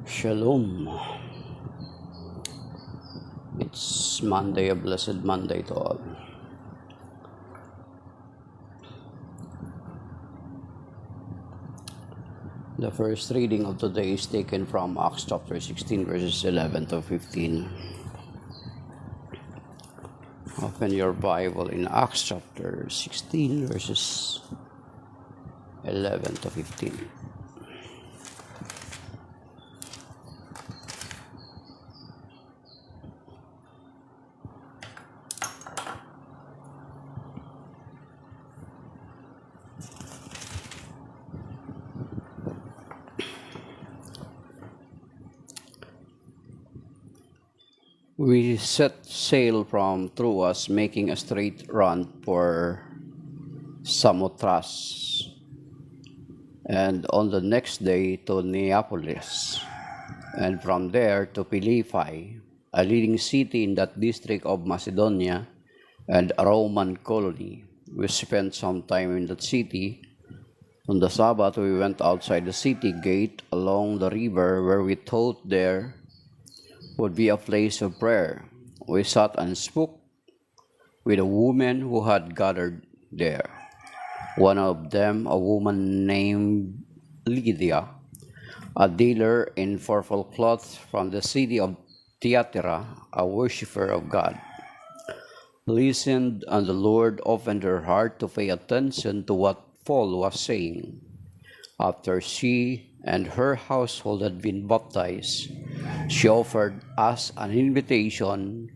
Shalom. It's Monday, a blessed Monday to all. The first reading of today is taken from Acts chapter 16, verses 11 to 15. Open your Bible in Acts chapter 16, verses 11 to 15. We set sail from Troas, making a straight run for Samothrace, and on the next day to Neapolis, and from there to Philippi, a leading city in that district of Macedonia and a Roman colony. We spent some time in that city. On the Sabbath, we went outside the city gate along the river where we thought there would be a place of prayer. We sat and spoke with a woman who had gathered there. One of them, a woman named Lydia, a dealer in purple cloths from the city of Thyatira, a worshipper of God, listened, and the Lord opened her heart to pay attention to what Paul was saying. After she and her household had been baptized, she offered us an invitation.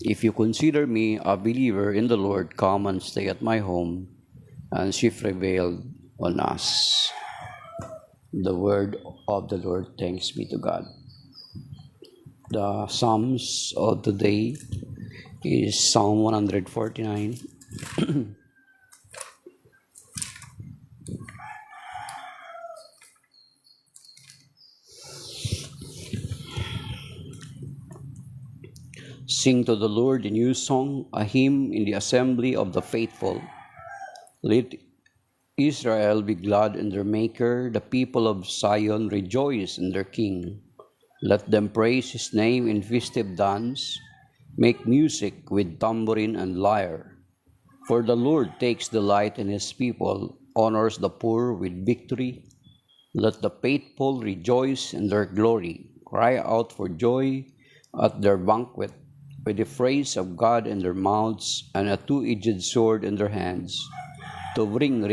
If you consider me a believer in the Lord, come and stay at my home. And she prevailed on us. The word of the Lord. Thanks be to God. The Psalms of today is Psalm 149. Sing to the Lord a new song, a hymn in the assembly of the faithful. Let Israel be glad in their Maker, the people of Zion rejoice in their King. Let them praise his name in festive dance, make music with tambourine and lyre. For the Lord takes delight in his people, honors the poor with victory. Let the faithful rejoice in their glory, cry out for joy at their banquet, with the praise of God in their mouths and a two-edged sword in their hands, to bring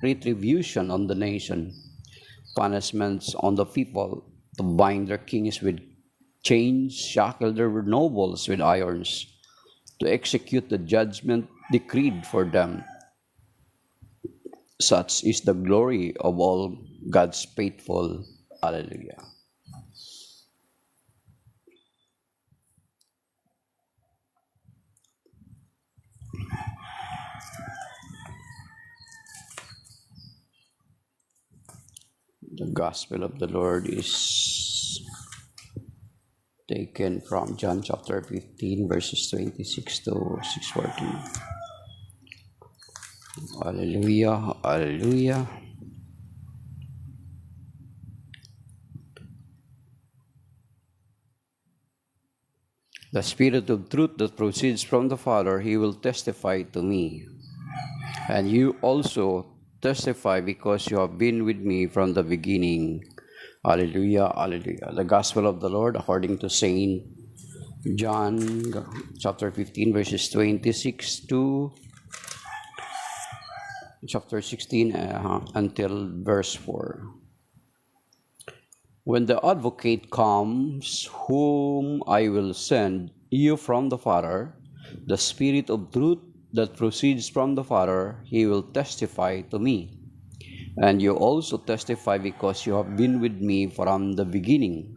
retribution on the nation, punishments on the people, to bind their kings with chains, shackle their nobles with irons, to execute the judgment decreed for them. Such is the glory of all God's faithful. Hallelujah. The Gospel of the Lord is taken from John chapter 15, verses 26 to 6:14. Hallelujah, hallelujah. The Spirit of truth that proceeds from the Father, he will testify to me. And you also testify because you have been with me from the beginning. Hallelujah, hallelujah. The Gospel of the Lord according to Saint John chapter 15, verses 26 to chapter 16 until verse 4. When the Advocate comes, whom I will send you from the Father, the Spirit of truth that proceeds from the Father, he will testify to me. And you also testify because you have been with me from the beginning.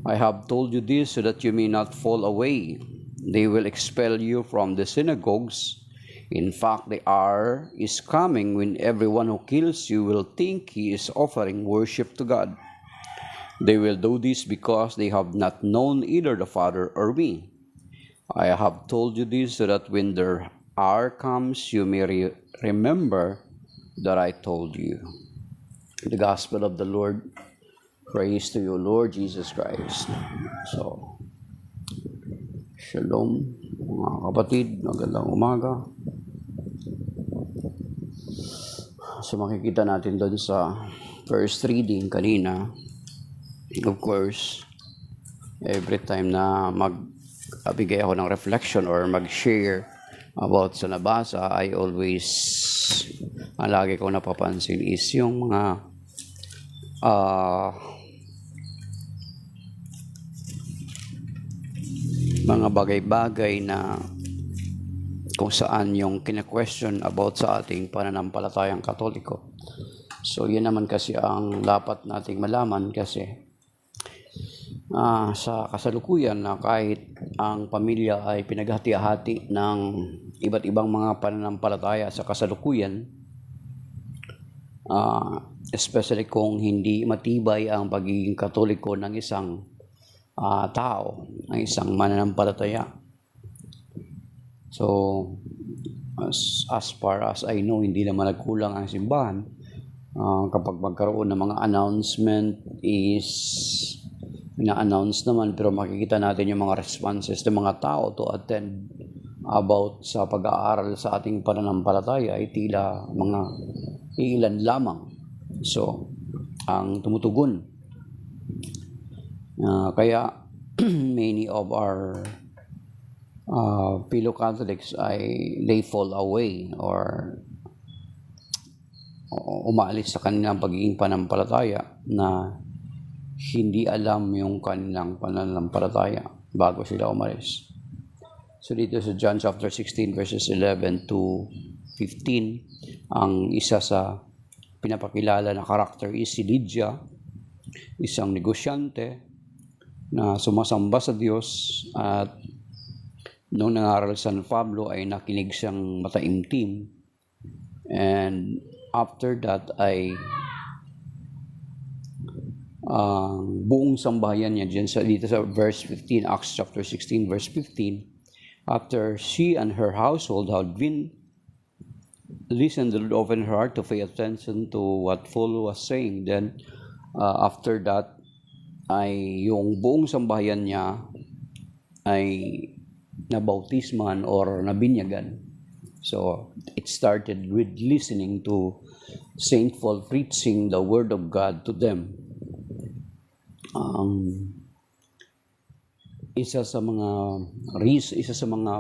I have told you this so that you may not fall away. They will expel you from the synagogues. In fact, the hour is coming when everyone who kills you will think he is offering worship to God. They will do this because they have not known either the Father or me. I have told you this so that when their hour comes, you may remember that I told you. The Gospel of the Lord. Praise to you, Lord Jesus Christ. So, Shalom, mga kapatid. Magandang umaga. So, makikita natin doon sa first reading kanina. Of course, every time na magbigay ako ng reflection or mag-share about sa nabasa, I always, lagi ko napapansin is yung mga bagay-bagay na kung saan yung kina-question about sa ating pananampalatayang Katoliko. So, yun naman kasi ang dapat nating malaman kasi sa kasalukuyan na kahit ang pamilya ay pinaghati-hati ng iba't ibang mga pananampalataya sa kasalukuyan, especially kung hindi matibay ang pagiging Katoliko ng isang tao, ng isang mananampalataya. So, as far as I know, hindi naman nagkulang ang simbahan. Kapag magkaroon ng mga announcement is ina-announce naman, pero makikita natin yung mga responses ng mga tao to attend about sa pag-aaral sa ating pananampalataya ay tila mga ilan lamang. So, ang tumutugon. Kaya many of our fellow Catholics they fall away or umaalis sa kanilang pagiging pananampalataya na hindi alam yung kanilang pananampalataya bago sila umalis. So dito sa John chapter 16 verses 11 to 15, ang isa sa pinapakilala na karakter is si Lydia, isang negosyante na sumasamba sa Diyos, at nung nangaral sa San Pablo ay nakinig siyang mataimtim, and after that ay buong sambahayan niya dito sa verse 15, Acts chapter 16 verse 15, after she and her household had been listened, the Lord opened her heart to pay attention to what Paul was saying. Then after that ay yung buong sambahayan niya ay nabautisman or nabinyagan. So, it started with listening to Saint Paul preaching the Word of God to them. Isa sa mga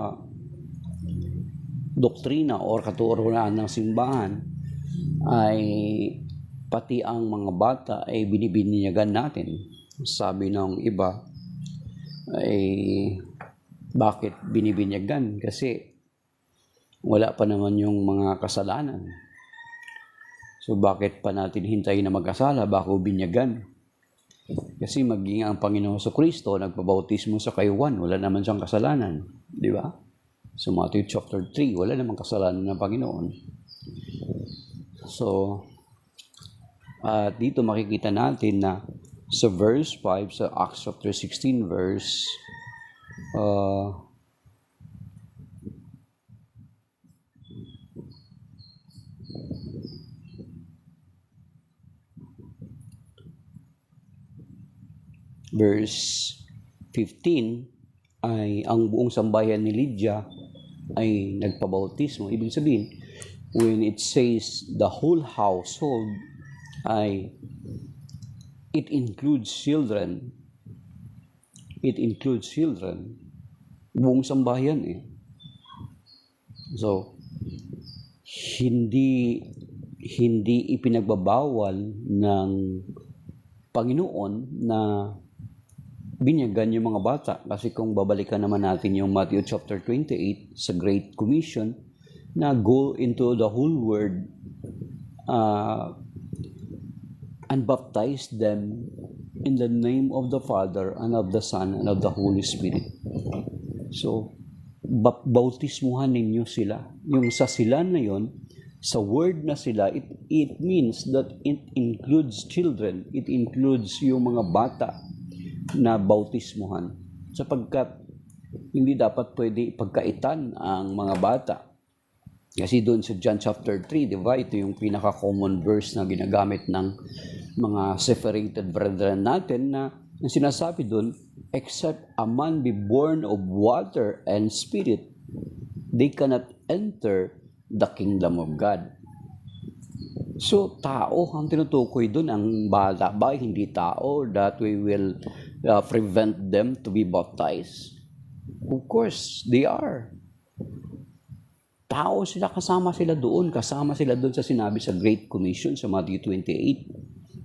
doktrina or katuruan ng simbahan ay pati ang mga bata ay binibinyagan natin. Sabi ng iba ay bakit binibinyagan? Kasi wala pa naman yung mga kasalanan. So bakit pa natin hintayin na magkasala bago binyagan? Kasi maging ang Panginoon Kristo nagpabautismo sa kay Juan, wala naman siyang kasalanan, di ba? So Matthew chapter 3, wala namang kasalanan ng Panginoon. So dito makikita natin na sa verse 5 sa Acts chapter 16 verse verse 15 ay ang buong sambayan ni Lydia ay nagpabautismo. Ibig sabihin, when it says the whole household, it includes children. It includes children. Buong sambayan eh. So, hindi ipinagbabawal ng Panginoon na binyagan yung mga bata. Kasi kung babalikan naman natin yung Matthew chapter 28 sa Great Commission na go into the whole world and baptize them in the name of the Father and of the Son and of the Holy Spirit. So, bautismuhan ninyo sila. Yung sa sila na yon, sa word na sila, it means that it includes children. It includes yung mga bata na bautismuhan. Sapagkat hindi dapat pwede ipagkaitan ang mga bata Kasi doon sa John chapter 3, di ba, ito yung pinaka-common verse na ginagamit ng mga separated brethren natin na ang sinasabi doon, except a man be born of water and spirit, they cannot enter the kingdom of God. So, tao ang tinutukoy doon, ang bata ba, hindi tao, that we will prevent them to be baptized? Of course, they are. Tao sila, kasama sila doon sa sinabi sa Great Commission sa Matthew 28,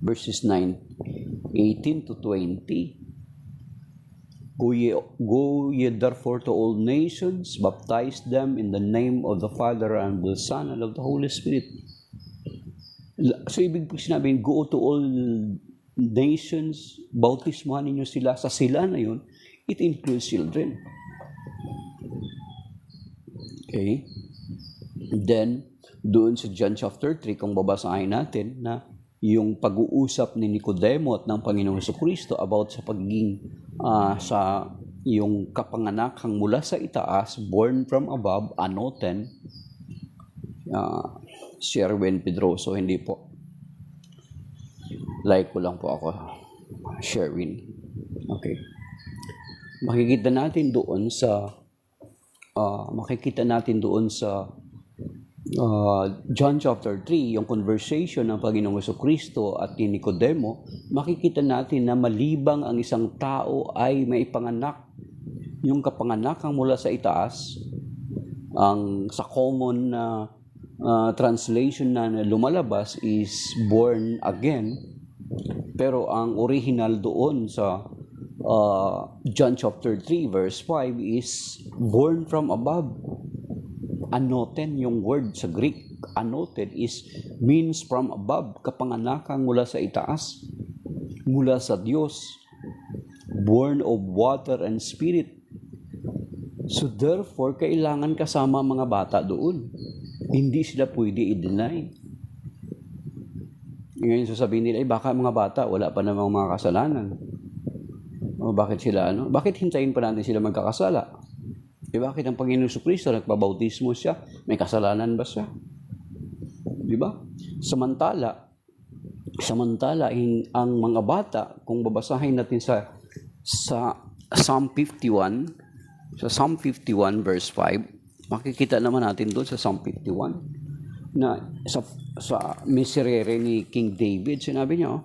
verses 18 to 20. Go ye therefore to all nations, baptize them in the name of the Father and the Son and of the Holy Spirit. So, ibig po sinabihin, go to all nations, bautismuhan ninyo sila. Sa sila na yun, it includes children. Okay? Then, doon sa John chapter 3, kung babasahin natin na yung pag-uusap ni Nicodemo at ng Panginoong Jesucristo about sa pagiging sa yung kapanganakang mula sa itaas, born from above, anoten, Sherwin Pedroso, hindi po. Like ko lang po ako, Sherwin. Okay. Makikita natin doon sa John chapter 3, yung conversation ng Panginoong Jesucristo at ni Nicodemo, makikita natin na malibang ang isang tao ay may panganak, yung kapanganakang mula sa itaas, ang sa common na translation na lumalabas is born again, pero ang original doon sa John chapter 3 verse 5 is born from above. Anoten yung word sa Greek. Anoten means from above, kapanganakang mula sa itaas, mula sa Diyos, born of water and spirit. So therefore, kailangan kasama mga bata doon. Hindi sila pwede i-deny. Ngayon sasabihin nila, baka mga bata, wala pa namang mga kasalanan. O bakit sila, Bakit hintayin pa natin sila magkakasala? Bakit ang Panginoong Jesucristo nagpabautismo siya? May kasalanan ba siya? Di ba? Samantala ang mga bata, kung babasahin natin sa Psalm 51, verse 5, makikita naman natin doon sa Psalm 51 na sa miserere ni King David, sinabi niya,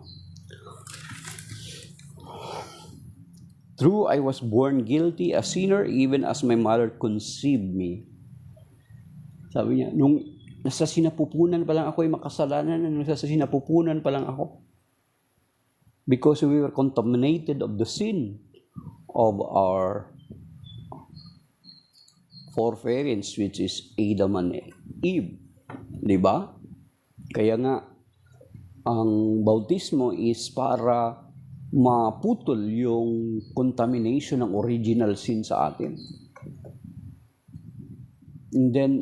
True, I was born guilty, a sinner, even as my mother conceived me. Sabi niya, nung nasa sinapupunan pa lang ako, makasalanan, nasa sinapupunan pa lang ako. Because we were contaminated of the sin of our foreparents, which is Adam and Eve. Diba? Kaya nga, ang bautismo is para maputol yung contamination ng original sin sa atin. And then,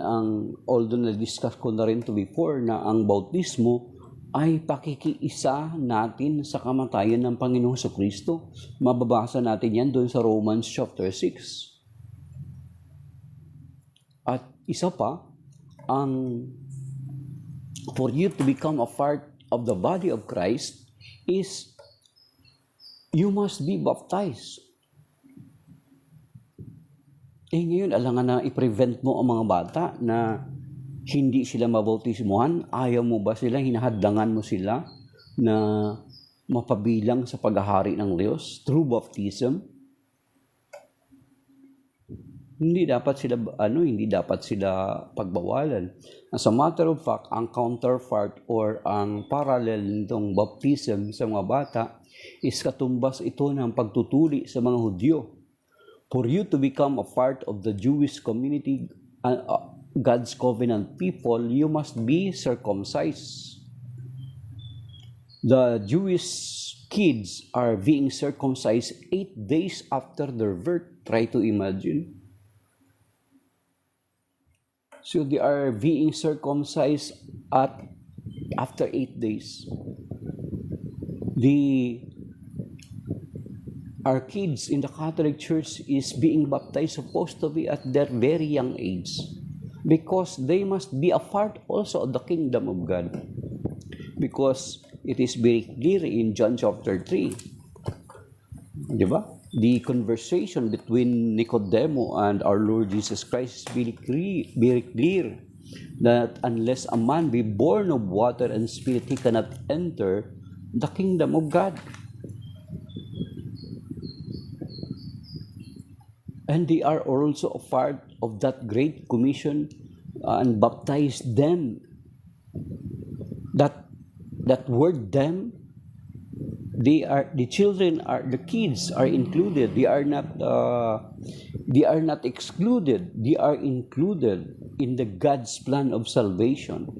although na-discuss ko na rin to before, na ang bautismo ay pakikiisa natin sa kamatayan ng Panginoong Jesucristo. Mababasa natin yan doon sa Romans chapter 6. At isa pa, for you to become a part of the body of Christ is you must be baptized. Ngayon, alangan na i-prevent mo ang mga bata na hindi sila mabautismuhan. Ayaw mo ba sila, hinahadlangan mo sila na mapabilang sa paghahari ng Diyos through baptism? Hindi dapat sila pagbawalan. As a matter of fact, ang counterpart or ang parallel nitong baptism sa mga bata is katumbas ito ng pagtutuli sa mga Hudyo. For you to become a part of the Jewish community, God's covenant people, you must be circumcised. The Jewish kids are being circumcised 8 days after their birth. Try to imagine. So they are being circumcised after 8 days. Our kids in the Catholic Church is being baptized supposed to be at their very young age. because they must be a part also of the kingdom of God. Because it is very clear in John chapter 3, di ba? The conversation between Nicodemo and our Lord Jesus Christ is very clear that unless a man be born of water and spirit, he cannot enter the kingdom of God. And they are also a part of that great commission and baptize them. That word them, the children are, the kids are included. They are not excluded. They are included in the God's plan of salvation.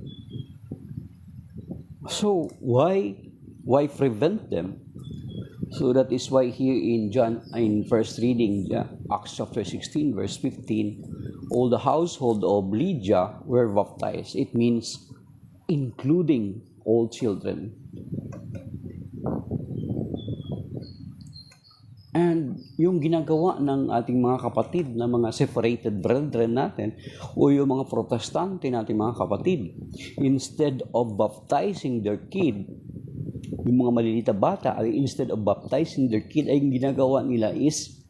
So why prevent them? So that is why here in first reading, Acts chapter 16, verse 15, all the household of Lydia were baptized. It means including all children. And yung ginagawa ng ating mga kapatid na mga separated brethren natin o yung mga protestante natin mga kapatid, instead of baptizing their kid, yung mga maliliit na bata, instead of baptizing their kid, ay yung ginagawa nila is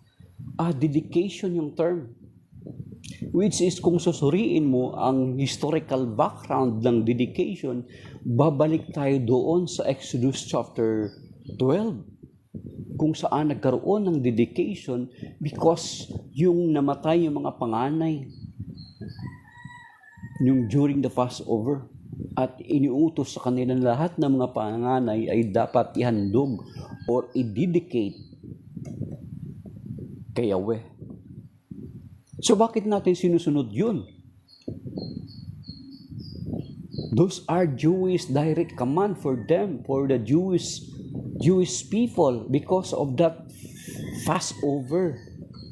dedication yung term. Which is, kung susuriin mo ang historical background ng dedication, babalik tayo doon sa Exodus chapter 12, kung saan nagkaroon ng dedication because yung namatay yung mga panganay yung during the Passover. At iniutos sa kanilang lahat ng mga panganay ay dapat ihandog or i-dedicate kay Yahweh. So bakit natin sinusunod yun? Those are Jewish direct command for them, for the Jewish people, because of that Passover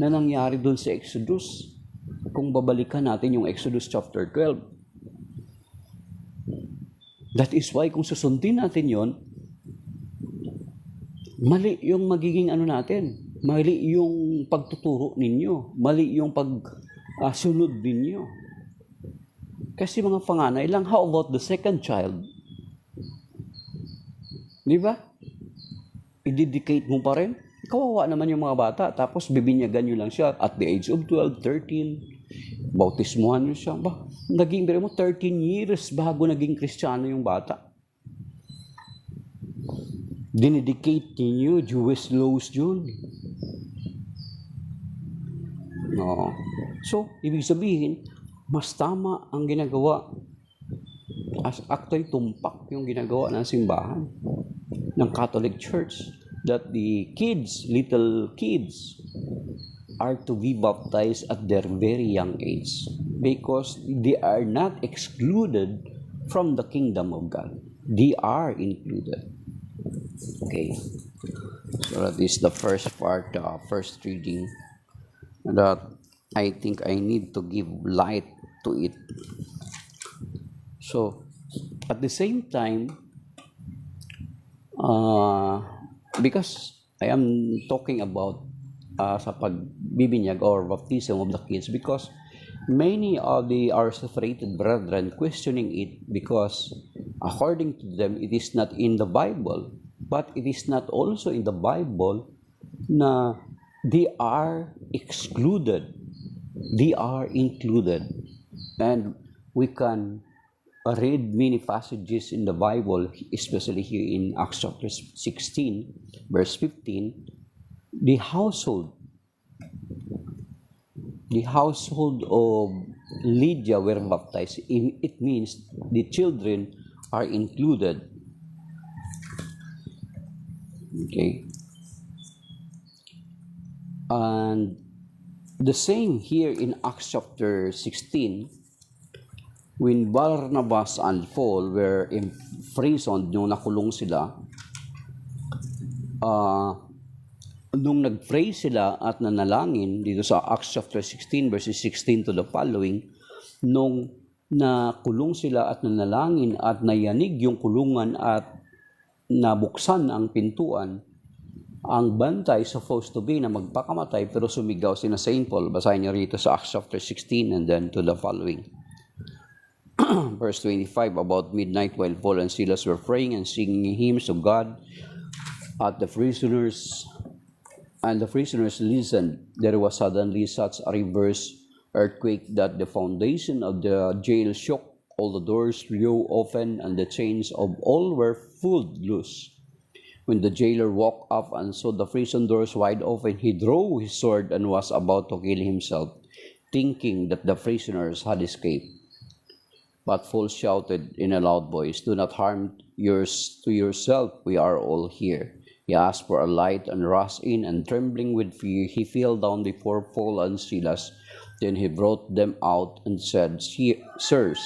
na nangyari doon sa Exodus. Kung babalikan natin yung Exodus chapter 12. That is why kung susundin natin yon, mali yung magiging natin, mali yung pagtuturo ninyo, mali yung pagsunod ninyo. Kasi mga panganay lang, how about the second child? Di ba? I-dedicate mo pa rin. Kawawa naman yung mga bata, tapos bibinyagan nyo lang siya at the age of 12, 13, bautismuhan nyo siya. Naging 13 years bago naging Kristiyano yung bata. Dinedicate ninyo, Jewish laws yun. No. So, ibig sabihin, mas tama ang ginagawa. Actually, tumpak yung ginagawa ng simbahan ng Catholic Church, that the kids, little kids, are to be baptized at their very young age because they are not excluded from the kingdom of God. They are included. Okay. So that is the first part, first reading that I think I need to give light to it. So, at the same time, because I am talking about sa pagbibinyag or baptism of the kids, because many of our separated brethren questioning it because according to them, it is not in the Bible, but it is not also in the Bible na they are excluded. They are included. And we can read many passages in the Bible, especially here in Acts chapter 16, verse 15, the household of Lydia were baptized. It means the children are included. Okay. And the same here in Acts chapter 16, when Barnabas and Paul were imprisoned, nung nakulong sila, nung nag-pray sila at nanalangin dito sa Acts chapter 16 verses 16 to the following, nung nakulong sila at nanalangin at nayanig yung kulungan at nabuksan ang pintuan, ang bantay supposed to be na magpakamatay pero sumigaw sina Saint Paul. Basahin niyo rito sa Acts chapter 16 and then to the following. verse 25, about midnight while Paul and Silas were praying and singing hymns to God at the prisoners, and the prisoners listened, there was suddenly such a reverse earthquake that the foundation of the jail shook, all the doors flew open, and the chains of all were pulled loose. When the jailer woke up and saw the prison doors wide open, he drew his sword and was about to kill himself, thinking that the prisoners had escaped. But Paul shouted in a loud voice, "Do not harm yourself, we are all here." He asked for a light and rushed in, and trembling with fear, he fell down before Paul and Silas. Then he brought them out and said, "Sirs,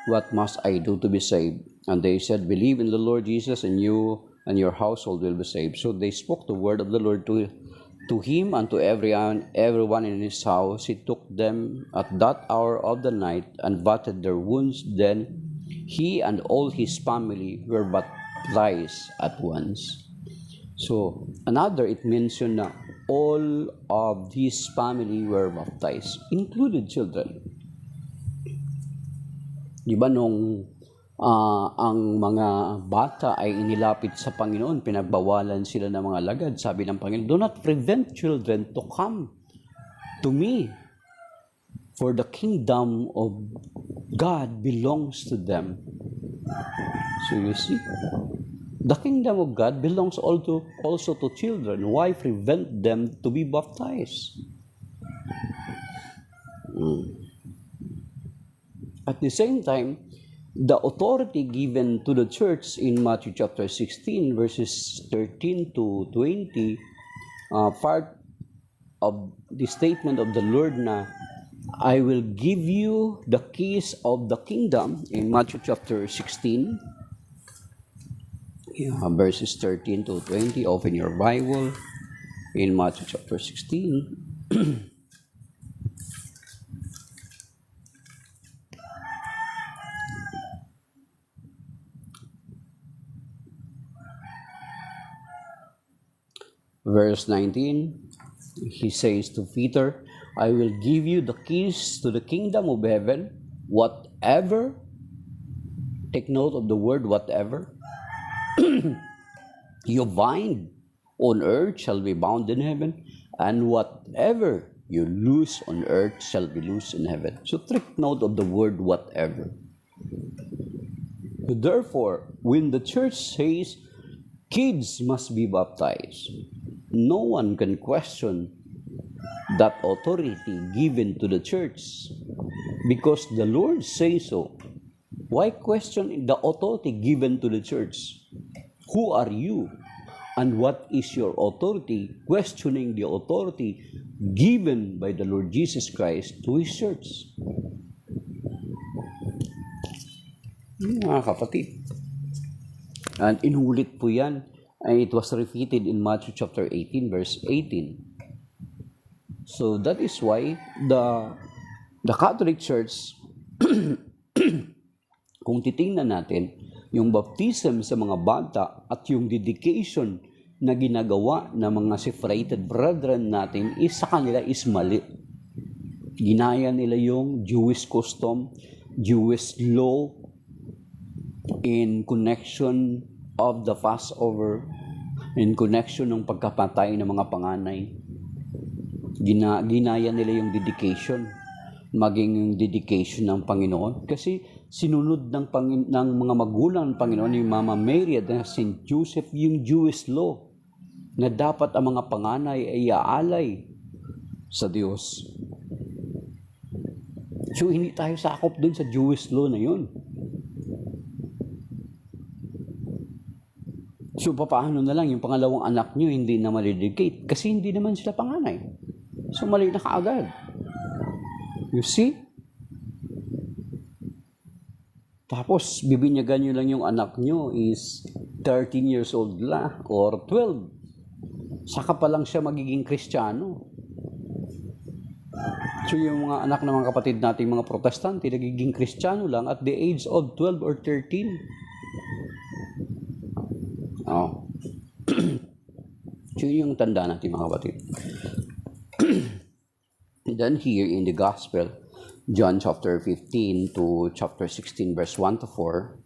what must I do to be saved?" And they said, "Believe in the Lord Jesus, and you and your household will be saved." So they spoke the word of the Lord to him and to everyone in his house. He took them at that hour of the night and bathed their wounds. Then he and all his family were baptized at once. So, it mentioned na all of his family were baptized, included children. Di ba nung ang mga bata ay inilapit sa Panginoon, pinagbawalan sila ng mga lagad. Sabi ng Panginoon, "Do not prevent children to come to me, for the kingdom of God belongs to them." So you see, the kingdom of God belongs also to children. Why prevent them to be baptized? At the same time, the authority given to the church in Matthew chapter 16, verses 13 to 20, part of the statement of the Lord na, "I will give you the keys of the kingdom," in Matthew chapter 16, verses 13 to 20. Open your Bible in Matthew chapter 16. Verse 19, he says to Peter, "I will give you the keys to the kingdom of heaven. Whatever," take note of the word whatever, "you bind on earth shall be bound in heaven, and whatever you loose on earth shall be loosed in heaven." So take note of the word whatever. Therefore, when the church says kids must be baptized, no one can question that authority given to the church, because the Lord says so. Why question the authority given to the church? Who are you? And what is your authority? Questioning the authority given by the Lord Jesus Christ to His church. Mga kapatid. And inulit po yan. And it was repeated in Matthew chapter 18, verse 18. So that is why the Catholic Church, kung titingnan natin, yung baptism sa mga bata at yung dedication na ginagawa ng mga separated brethren natin sa kanila is mali. Ginaya nila yung Jewish custom, Jewish law in connection of the Passover, in connection ng pagkapatay ng mga panganay. Ginaya nila yung dedication, maging yung dedication ng Panginoon. Kasi sinunod ng mga magulang ng Panginoon, yung Mama Mary at St. Joseph, yung Jewish law, na dapat ang mga panganay ay iaalay sa Diyos. So hindi tayo sakop dun sa Jewish law na yun. So, paano na lang yung pangalawang anak nyo hindi na malidedicate? Kasi hindi naman sila panganay. So, mali na kaagad. You see? Tapos, bibinyagan nyo lang yung anak nyo is 13 years old la or 12. Saka pa lang siya magiging Kristiyano. So, yung mga anak ng mga kapatid nating mga Protestante, nagiging Kristiyano lang at the age of 12 or 13. Oh. So yung tanda natin mga kapatid. Then here in the gospel, John chapter 15 to chapter 16 verse 1 to 4,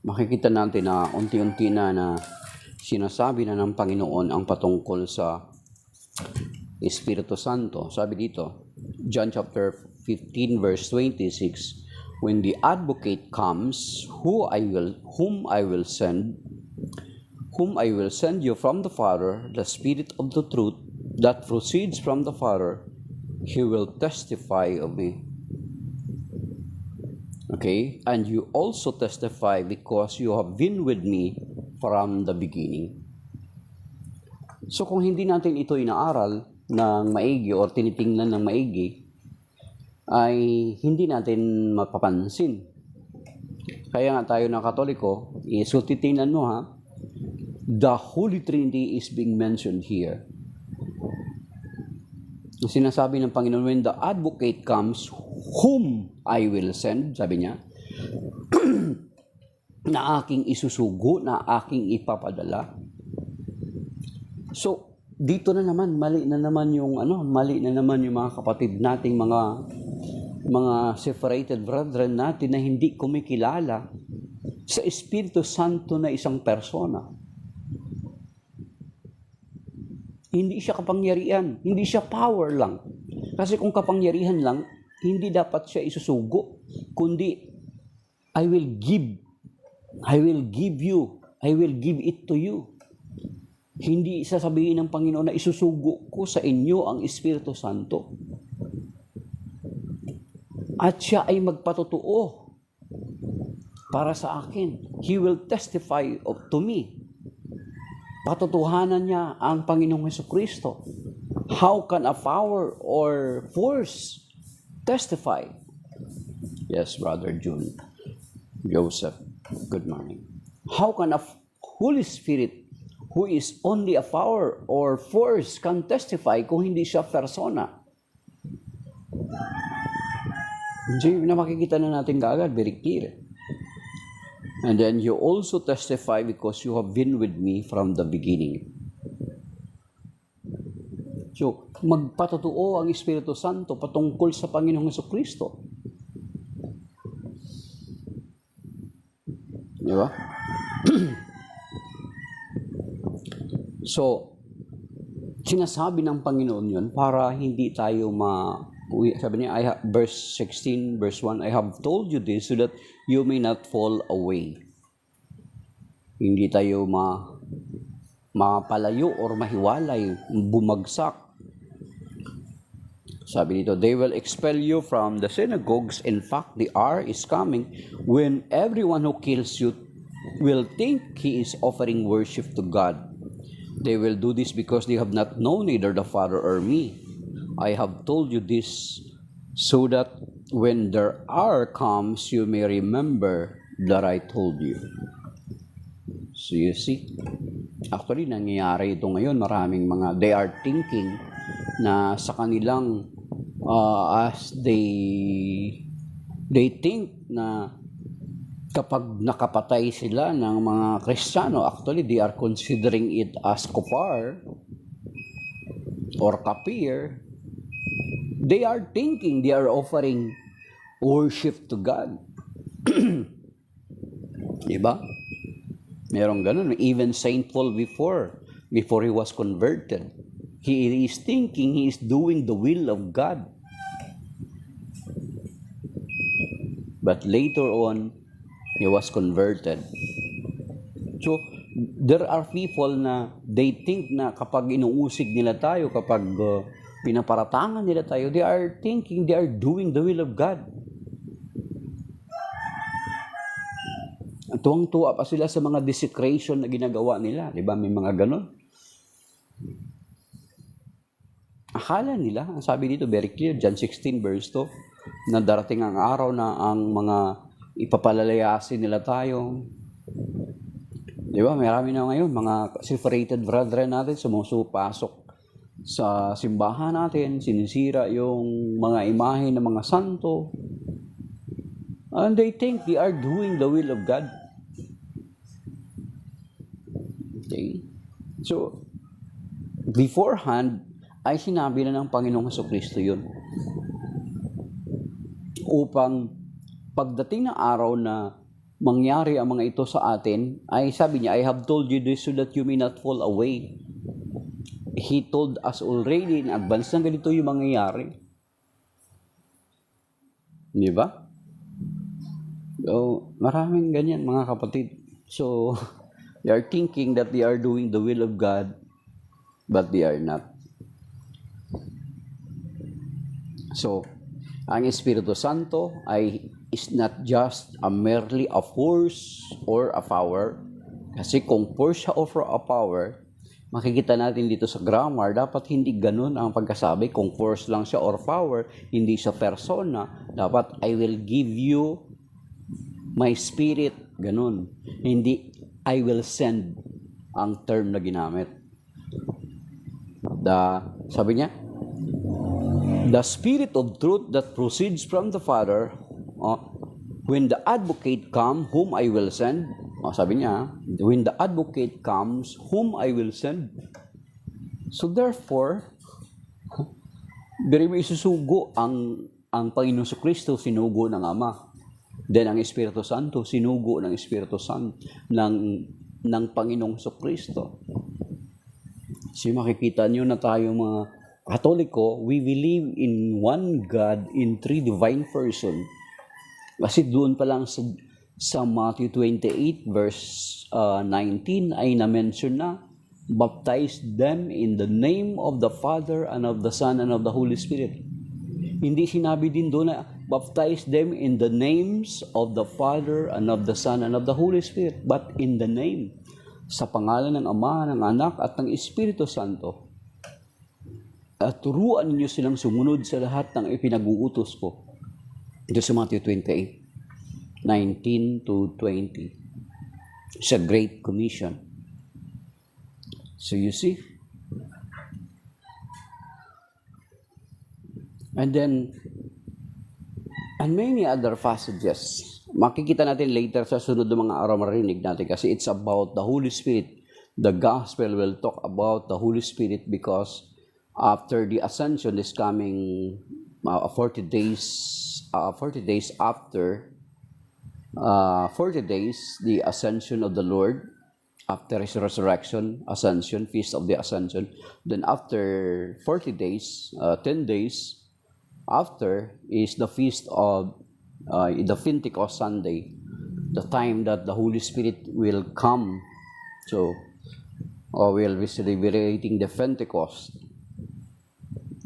makikita natin na unti-unti na sinasabi na ng Panginoon ang patungkol sa Espiritu Santo. Sabi dito, John chapter 15 verse 26, when the advocate comes, whom I will send you from the Father, the Spirit of the truth that proceeds from the Father, he will testify of me. Okay? And you also testify because you have been with me from the beginning. So kung hindi natin ito inaaral ng maigi o tinitingnan ng maigi, ay hindi natin mapapansin. Kaya nga tayo ng Katoliko, so titingnan mo ha, the Holy Trinity is being mentioned here. Sinasabi ng Panginoon, when the advocate comes, whom I will send, sabi niya, na aking isusugo, na aking ipapadala. So, dito na naman, mali na naman yung mga kapatid nating mga separated brethren natin na hindi kumikilala sa Espiritu Santo na isang persona. Hindi siya kapangyarihan, hindi siya power lang. Kasi kung kapangyarihan lang, hindi dapat siya isusugo, kundi I will give it to you. Hindi sasabihin ng Panginoon na isusugo ko sa inyo ang Espiritu Santo. At siya ay magpatotoo para sa akin. He will testify to me. Patotohanan niya ang Panginoong Jesucristo. How can a power or force testify? Yes, Brother Joseph, good morning. How can a Holy Spirit who is only a power or force can testify kung hindi siya persona? Na makikita na natin kaagad, very clear. And then you also testify because you have been with me from the beginning. So, magpatotoo ang Espiritu Santo patungkol sa Panginoong Jesucristo. Di ba? So, sinasabi ng Panginoon yun para hindi tayo sabi niya, verse 16, verse 1, I have told you this so that you may not fall away. Hindi tayo mapalayo or mahiwalay, bumagsak. Sabi dito, they will expel you from the synagogues. In fact, the hour is coming when everyone who kills you will think he is offering worship to God. They will do this because they have not known either the Father or me. I have told you this so that when their hour comes, you may remember that I told you. So you see, actually nangyayari ito ngayon. Maraming they are thinking na sa kanilang, as they think na kapag nakapatay sila ng mga Kristiyano, actually they are considering it as kupar or kapir. They are thinking they are offering worship to God. Diba? Merong ganun. Even Saint Paul before he was converted, he is thinking he is doing the will of God. But later on, he was converted. So, there are people na they think na kapag inuusig nila tayo, kapag pinaparatangan nila tayo, they are thinking they are doing the will of God. Tuwang-tuwa pa sila sa mga desecration na ginagawa nila. Diba? May mga ganon. Akala nila, ang sabi dito, very clear, John 16 verse 2, na darating ang araw na ang mga ipapalalayasin nila tayo. Diba? Marami na ngayon, mga separated brethren natin, sumusupasok sa simbahan natin, sinisira yung mga imahe ng mga santo. And they think they are doing the will of God. Okay? So, beforehand, ay sinabi na ng Panginoong Jesucristo yun. upang pagdating ng araw na mangyari ang mga ito sa atin, ay sabi niya, I have told you this so that you may not fall away. He told us already in advance na ganito yung mangyayari. Di ba? So, maraming ganyan mga kapatid. So, they are thinking that they are doing the will of God, but they are not. So, ang Espiritu Santo is not just merely a force or a power. Kasi kung force siya or a power, makikita natin dito sa grammar, dapat hindi ganun ang pagkasabi. Kung force lang siya or power, hindi siya persona, dapat I will give you my spirit, ganun. Hindi I will send ang term na ginamit. Sabi niya, the Spirit of truth that proceeds from the Father, when the advocate come, whom I will send, sabi niya, when the advocate comes, whom I will send. So therefore, may isusugo ang Panginoon Kristo, sinugo ng Ama. Then ang Espiritu Santo, sinugo ng Espiritu Santo, ng Panginoong Kristo. So makikita niyo na tayo mga Katoliko, we believe in one God in three divine person. Kasi doon pa lang sa Matthew 28 verse 19 ay na-mention na, baptize them in the name of the Father and of the Son and of the Holy Spirit. Hindi sinabi din doon na baptize them in the names of the Father and of the Son and of the Holy Spirit, but in the name, sa pangalan ng Ama, ng Anak at ng Espiritu Santo. At turuan ninyo silang sumunod sa lahat ng ipinag-uutos ko. Ito sa Matthew 28, 19 to 20. It's a great commission. So you see? And then, and many other passages. Makikita natin later sa sunod ng mga araw marinig natin kasi it's about the Holy Spirit. The gospel will talk about the Holy Spirit because after the ascension is coming 40 days after 40 days the ascension of the Lord, after his resurrection, ascension, feast of the ascension. Then after 40 days, 10 days after is the feast of the Pentecost Sunday, the time that the Holy Spirit will come. So we'll be celebrating the Pentecost.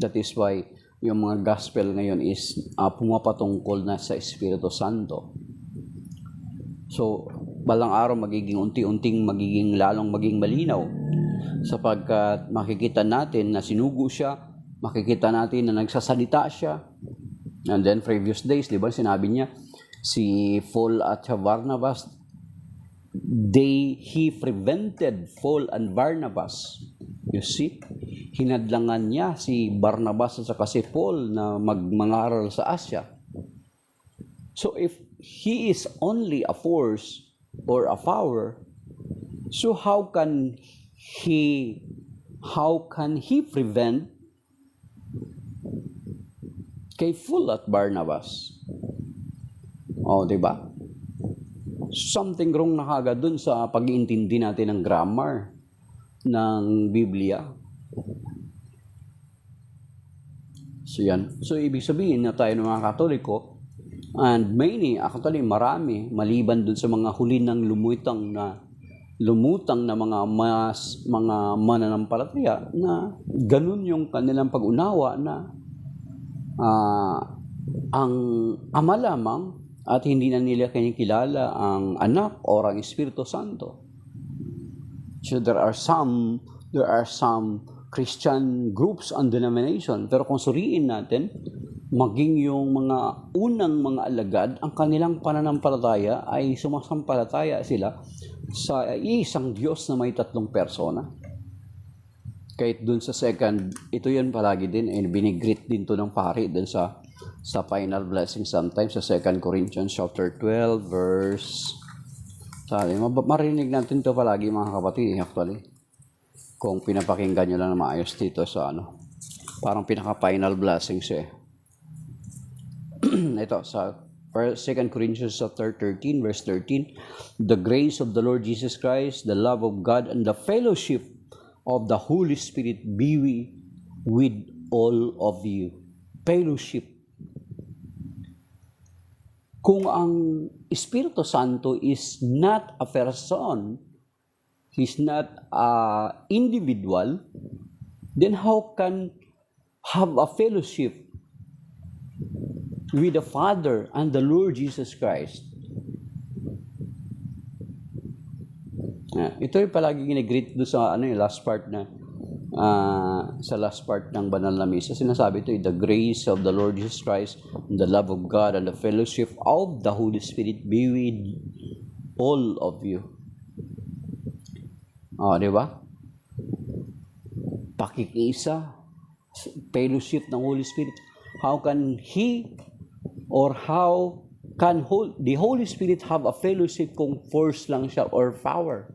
That is why yung mga gospel ngayon is pumapatungkol na sa Espiritu Santo. So, balang araw magiging unti-unting lalong maging malinaw sapagkat makikita natin na sinugo siya, makikita natin na nagsasalita siya. And then previous days, di ba, sinabi niya, si Paul at Barnabas, he prevented Paul and Barnabas. You see? Hinadlangan niya si Barnabas at saka si Paul na mangaral sa Asya. So if he is only a force or a power, so how can he prevent kay Paul at Barnabas? Di ba? Something wrong na kagad dun sa pag-iintindi natin ng grammar ng Biblia. So yan. So ibig sabihin na tayo ng mga Katoliko, and actually marami, maliban dun sa mga huli ng lumutang na mga mananampalataya na ganun yung kanilang pag-unawa na ang Ama lamang at hindi na nila kinikilala ang Anak o ang Espiritu Santo. So there are some Christian groups and denomination, pero kung suriin natin, maging yung mga unang mga alagad, ang kanilang pananampalataya ay sumasampalataya sila sa isang Diyos na may 3 persona. Kahit dun sa second, ito yun palagi din, binigreet din to ng pari dun sa final blessing sometimes sa 2 Corinthians chapter 12 verse marinig natin to palagi mga kapatid actually. Kung pinapakinggan nyo lang na maayos dito sa parang pinaka-final blessings ito sa 2 Corinthians chapter 13, verse 13, the grace of the Lord Jesus Christ, the love of God, and the fellowship of the Holy Spirit be with all of you. Fellowship. Kung ang Espiritu Santo is not a person, he's not a individual, then how can have a fellowship with the Father and the Lord Jesus Christ? Ito yung palagi ginigreet doon sa last part na sa last part ng banal na misa. Sinasabi ito, the grace of the Lord Jesus Christ, the love of God, and the fellowship of the Holy Spirit be with all of you. Di ba? Pakikisa, fellowship ng Holy Spirit. How can He or how can the Holy Spirit have a fellowship kung force lang siya or power?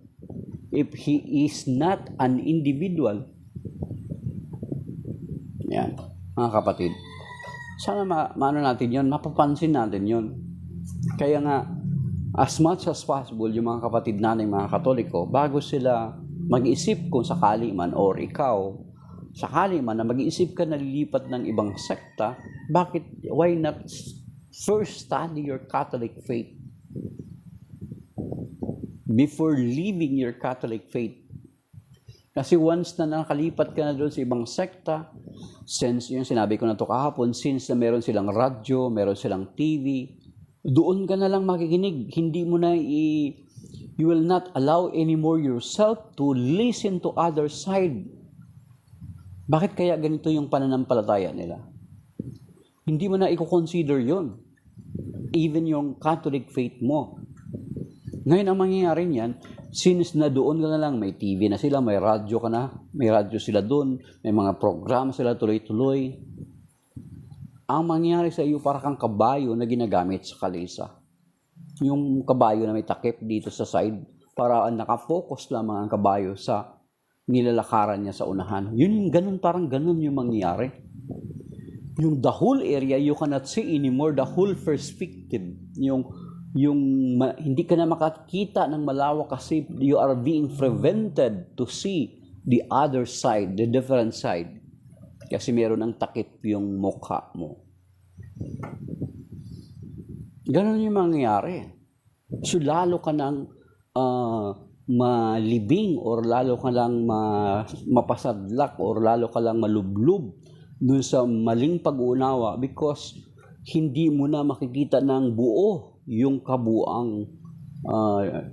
If He is not an individual. Yan, mga kapatid. Sana maano natin yun, mapapansin natin yun. Kaya nga, as much as possible, yung mga kapatid natin, mga Katoliko, bago sila mag-isip kung sakali man or ikaw, sakali man na mag-iisip ka na lilipat ng ibang sekta, why not first study your Catholic faith before leaving your Catholic faith? Kasi once na nakalipat ka na doon sa ibang sekta, since yung sinabi ko na ito kahapon, since na meron silang radyo, meron silang TV, doon ka na lang makikinig. Hindi mo na you will not allow anymore yourself to listen to other side. Bakit kaya ganito yung pananampalataya nila? Hindi mo na i-consider yon. Even yung Catholic faith mo. Ngayon ang mangyayari niyan, since na doon ka na lang, may TV na sila, may radyo ka na, may radyo sila doon, may mga program sila tuloy-tuloy. Ang mangyayari sa iyo para kang kabayo na ginagamit sa kalesa. Yung kabayo na may takip dito sa side, para nakafocus lamang ang kabayo sa nilalakaran niya sa unahan. Yun, ganun, parang ganun yung mangyayari. Yung the whole area, you cannot see anymore the whole perspective. Yung hindi ka na makakita ng malawak kasi you are being prevented to see the other side, the different side. Kasi meron ng takip yung mukha mo. Ganon yung mangyayari. So lalo ka nang malibing or lalo ka lang mapasadlak or lalo ka lang malublob dun sa maling pag-uunawa because hindi mo na makikita ng buo yung kabuang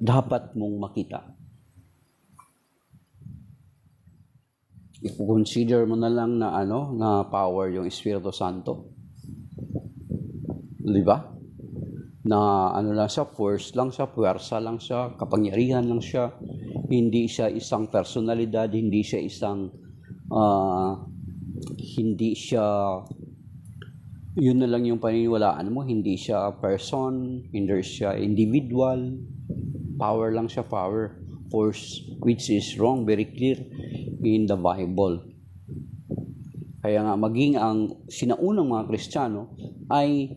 dapat mong makita. I-consider mo na lang na na power yung Espiritu Santo. Di ba? Na lang siya, force lang siya, puwersa lang siya, kapangyarihan lang siya. Hindi siya isang personalidad, hindi siya yun na lang yung paniniwalaan mo, hindi siya person, hindi siya individual, power lang siya, power, force, which is wrong, very clear in the Bible. Kaya nga, maging ang sinaunang mga Kristiyano ay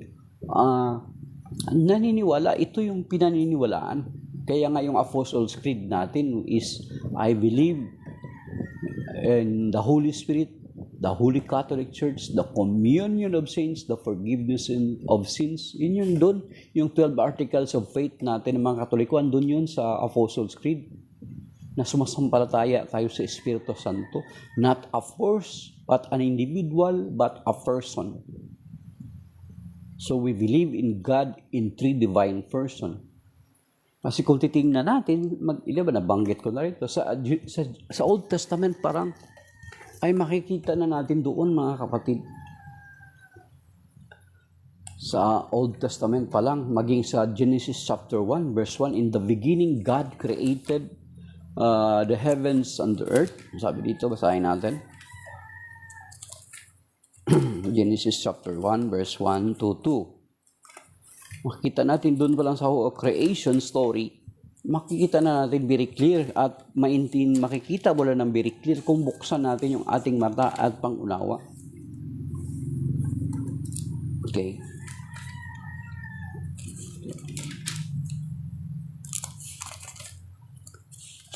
naniniwala, ito yung pinaniniwalaan. Kaya nga yung Apostles' Creed natin is, I believe in the Holy Spirit, the Holy Catholic Church, the communion of saints, the forgiveness of sins. Yun yun doon. Yung 12 articles of faith natin ng mga Katoliko, doon yun sa Apostles' Creed. Na sumasampalataya tayo sa Espiritu Santo. Not a force, but an individual, but a person. So we believe in God in three divine person. Kasi kung titingnan natin, nabanggit ko na rin ito, sa Old Testament parang ay makikita na natin doon mga kapatid. Sa Old Testament pa lang, maging sa Genesis chapter 1, verse 1, in the beginning God created the heavens and the earth. Sabi dito, basahin natin. Genesis chapter 1, verse 1 to 2. Makikita natin doon pa lang sa creation story, makikita na natin very clear at makikita wala ng very clear kung buksan natin yung ating mata at pangunawa. Okay.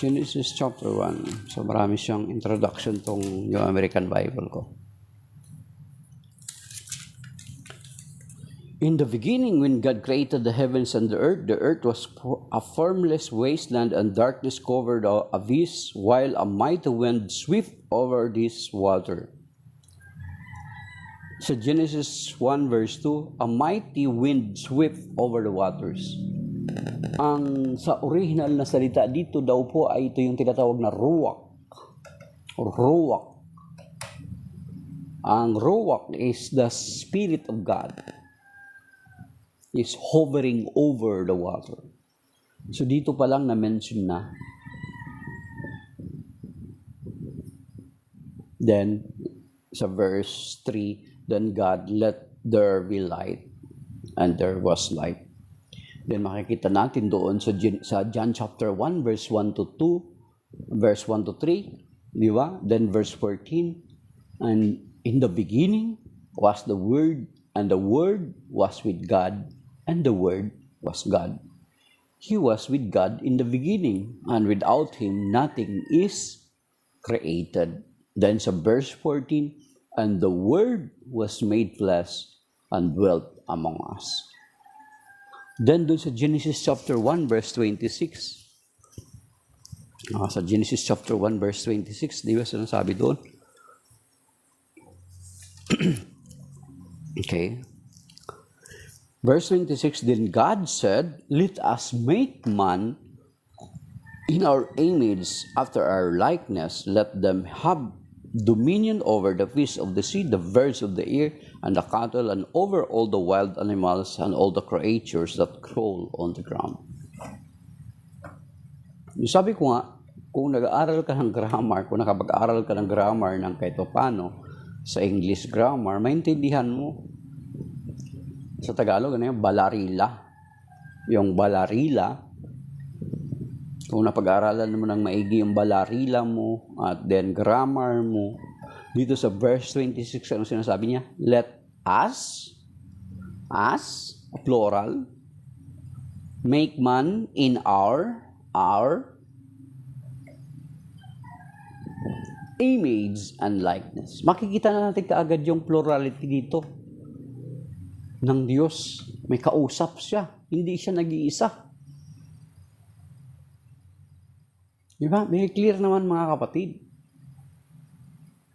Genesis chapter 1. So marami siyang introduction tong yung American Bible ko. In the beginning, when God created the heavens and the earth was a formless wasteland and darkness covered the abyss, while a mighty wind swept over this water. Sa Genesis 1 verse 2, a mighty wind swept over the waters. Ang sa original na salita dito daw po ay ito yung tinatawag na ruwak. Ruwak. Ang ruwak is the Spirit of God. Is hovering over the water. So dito pa lang na-mention na. Then, sa verse 3, then God let there be light, and there was light. Then makikita natin doon sa John chapter 1, verse 1 to 2, verse 1 to 3, di ba? Then verse 14, and in the beginning was the Word, and the Word was with God, and the Word was God. He was with God in the beginning, and without Him nothing is created. Then sa verse 14, and the Word was made flesh and dwelt among us. Then doon sa Genesis chapter 1 verse 26. Sa Genesis chapter 1 verse 26, di ba sinasabi doon? Okay. Verse 26, then God said, let us make man in our image after our likeness. Let them have dominion over the fish of the sea, the birds of the air, and the cattle, and over all the wild animals, and all the creatures that crawl on the ground. Sabi ko nga, kung nag-aaral ka ng grammar, kung nakapag-aaral ka ng grammar ng kahit paano, sa English grammar, maintindihan mo. Sa Tagalog, ano yung balarila? Yung balarila, kung napag-aaralan mo ng maigi yung balarila mo, at then grammar mo, dito sa verse 26, ano sinasabi niya? Let us, plural, make man in our image and likeness. Makikita na natin kaagad yung plurality dito ng Diyos. May kausap siya. Hindi siya nag-iisa. Diba? May clear naman mga kapatid.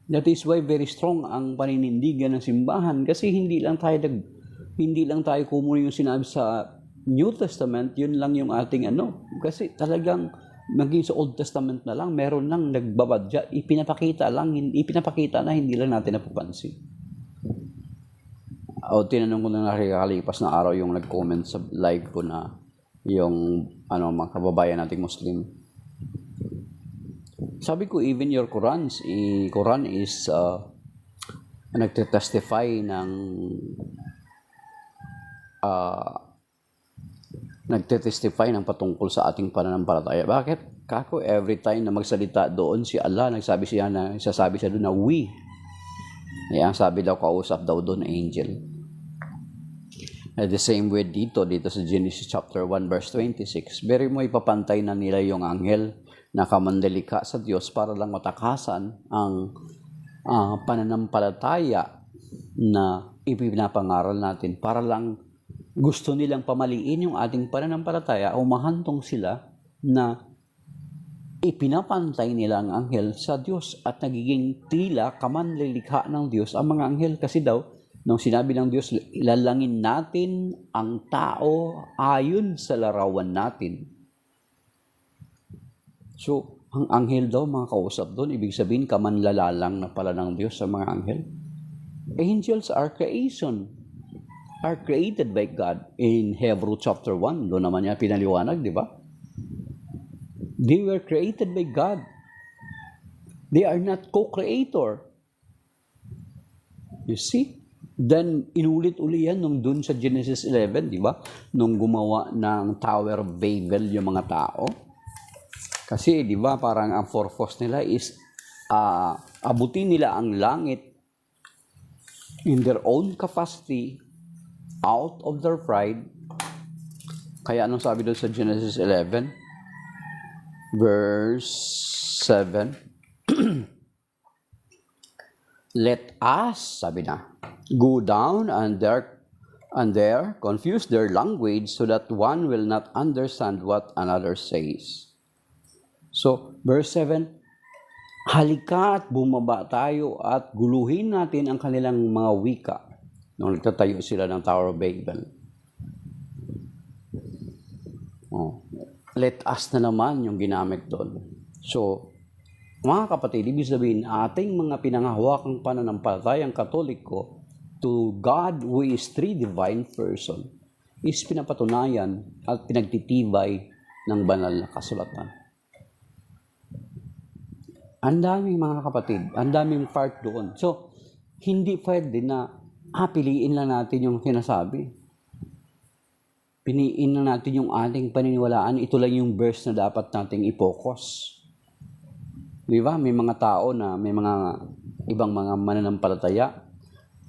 That is why very strong ang paninindigan ng simbahan kasi hindi lang tayo kumuno yung sinabi sa New Testament, yun lang yung ating Kasi talagang maging sa Old Testament na lang, meron lang nagbabadya, ipinapakita na hindi lang natin napapansin. Tinanong ko na nakakalipas na araw yung nag-comment sa live ko na yung mga kababayan nating Muslim. Sabi ko, even your Quran is nagtestify ng patungkol sa ating pananampalataya. Bakit? Kako, every time na magsalita doon si Allah, sasabi siya doon na we. Ang sabi daw, kausap daw doon angel. At the same way dito sa Genesis chapter 1 verse 26, very mo ipapantay na nila yung anghel na kamandalika sa Diyos para lang matakasan ang pananampalataya na ipinapangaral natin, para lang gusto nilang pamaliin yung ating pananampalataya o mahantong sila na ipinapantay nila ang anghel sa Diyos at nagiging tila kamanlilikha ng Diyos ang mga anghel kasi daw nung sinabi ng Diyos, ilalangin natin ang tao ayon sa larawan natin. So, ang anghel daw, mga kausap doon, ibig sabihin, kamanlalalang na pala ng Diyos sa mga anghel. Angels are created by God. In Hebrew chapter 1, doon naman niya pinaliwanag, di ba? They were created by God. They are not co-creator. You see? Then, inulit-uli yan nung dun sa Genesis 11, di ba? Nung gumawa ng Tower of Babel yung mga tao. Kasi, di ba, parang ang purpose nila is abutin nila ang langit in their own capacity, out of their pride. Kaya anong sabi doon sa Genesis 11? verse 7. Let us, sabi na, go down and there confuse their language so that one will not understand what another says. So, verse 7, halika at bumaba tayo at guluhin natin ang kanilang mga wika. Nung nagtatayo sila ng Tower of Babel. Let us na naman yung ginamit doon. So, mga kapatid, ibig sabihin, ating mga pinangahawakang pananampalatayang Katoliko to God who is three divine person is pinapatunayan at pinagtitibay ng banal na kasulatan. Ang daming mga kapatid, ang daming part doon. So, hindi pwede na piliin lang natin yung sinasabi. Piniin na natin yung ating paniniwalaan. Ito lang yung verse na dapat nating i-focus. Di ba? May mga tao na, may mga ibang mga mananampalataya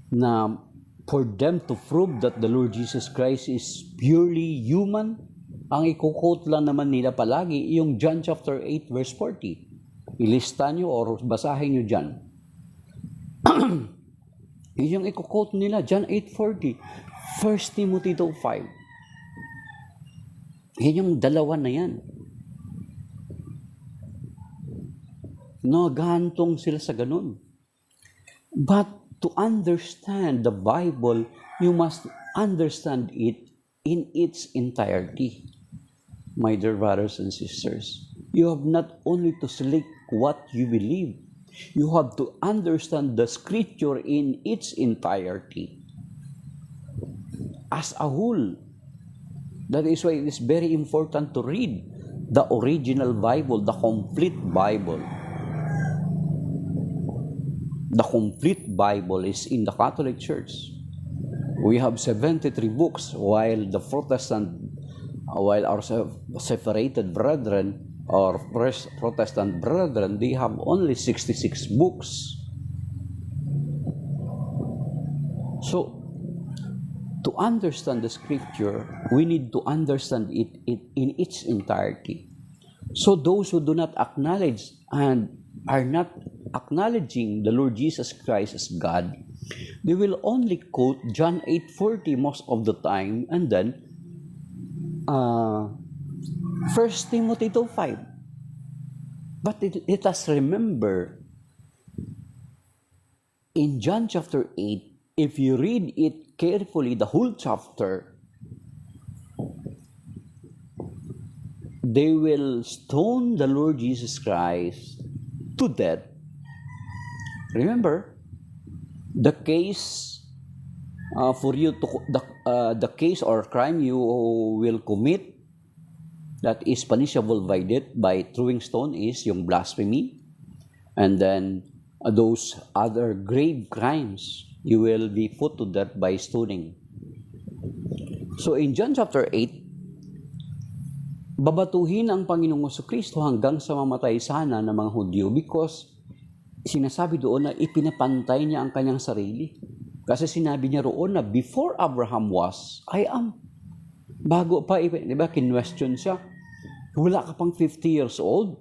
na for them to prove that the Lord Jesus Christ is purely human, ang i-quote lang naman nila palagi yung John chapter 8 verse 40. Ilista nyo or basahin nyo dyan. Yung i-quote nila, John 8:40, 1 Timothy 2:5. Yan yung dalawa na yan. Nagantong sila sa ganun. But to understand the Bible, you must understand it in its entirety. My dear brothers and sisters, you have not only to select what you believe, you have to understand the scripture in its entirety. As a whole. That is why it is very important to read the original Bible, the complete Bible. The complete Bible is in the Catholic Church. We have 73 books, while our separated brethren, or Protestant brethren, they have only 66 books. So, to understand the scripture, we need to understand it in its entirety. So those who do not acknowledge and are not acknowledging the Lord Jesus Christ as God, they will only quote John 8:40 most of the time, and then 1 Timothy 2:5. But let us remember, in John chapter 8, if you read it carefully, the whole chapter, they will stone the Lord Jesus Christ to death. Remember, the case for you to the case or crime you will commit that is punishable by death by throwing stone is yung blasphemy, and then those other grave crimes you will be put to death by stoning. So in John chapter 8, babatuhin ang Panginoong Jesucristo hanggang sa mamatay sana ng mga Hudyo because sinasabi doon na ipinapantay niya ang kanyang sarili. Kasi sinabi niya roon na before Abraham was, I am. Bago pa, di ba, kinwestiyon siya. Wala ka pang 50 years old.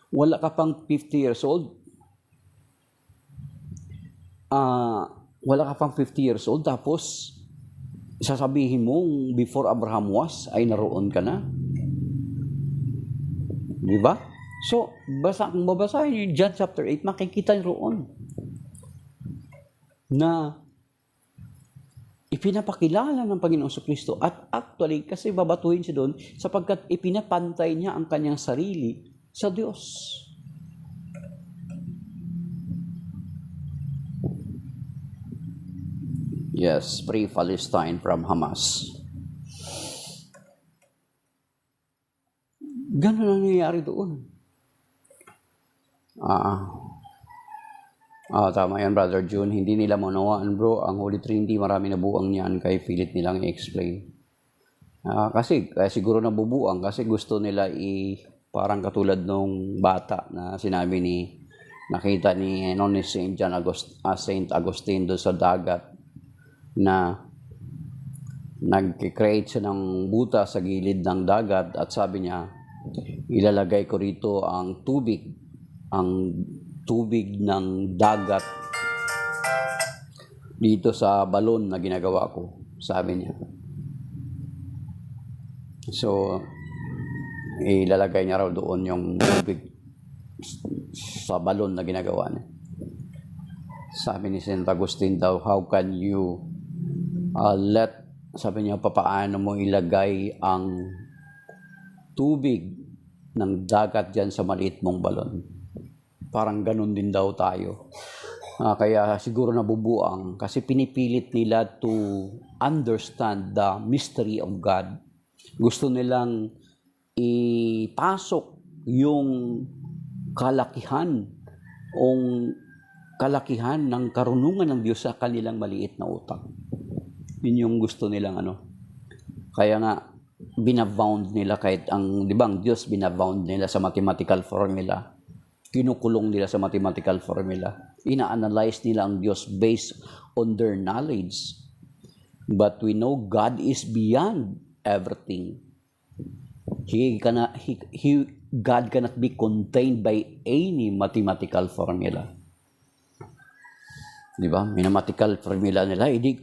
Wala ka pang 50 years old. Wala ka pang 50 years old, tapos sasabihin mong before Abraham was, ay naroon ka na. Di ba? So, kung babasahin yung John chapter 8, makikita roon na ipinapakilala ng Panginoong Jesucristo at actually, kasi babatuhin siya doon sapagkat ipinapantay niya ang kanyang sarili sa Diyos. Yes, free Palestine from Hamas. Ganun ang nangyayari doon. Tama yan, Brother June. Hindi nila maunawaan, bro. Ang Holy Trinity, marami nabuang niyan kay pilit nilang i-explain. Kasi siguro nabubuang kasi gusto nila parang katulad nung bata na sinabi nakita ni Saint Augustine doon sa dagat na nag-create siya ng buta sa gilid ng dagat at sabi niya, ilalagay ko rito ang tubig ng dagat dito sa balon na ginagawa ko, sabi niya. So, ilalagay niya raw doon yung tubig sa balon na ginagawa niya. Sabi ni St. Agustin daw, how can you sabi niya, papaano mo ilagay ang tubig ng dagat dyan sa maliit mong balon? Parang ganun din daw tayo. Kaya siguro nabubuang kasi pinipilit nila to understand the mystery of God. Gusto nilang ipasok yung kalakihan ng karunungan ng Diyos sa kanilang maliit na utak. Yun yung gusto nilang Kaya nga, binabound nila kahit di ba, ang Diyos binabound nila sa mathematical formula. Kinukulong nila sa mathematical formula. Ina-analyze nila ang Diyos based on their knowledge. But we know God is beyond everything. God cannot be contained by any mathematical formula. Di ba? Mathematical formula nila. Hindi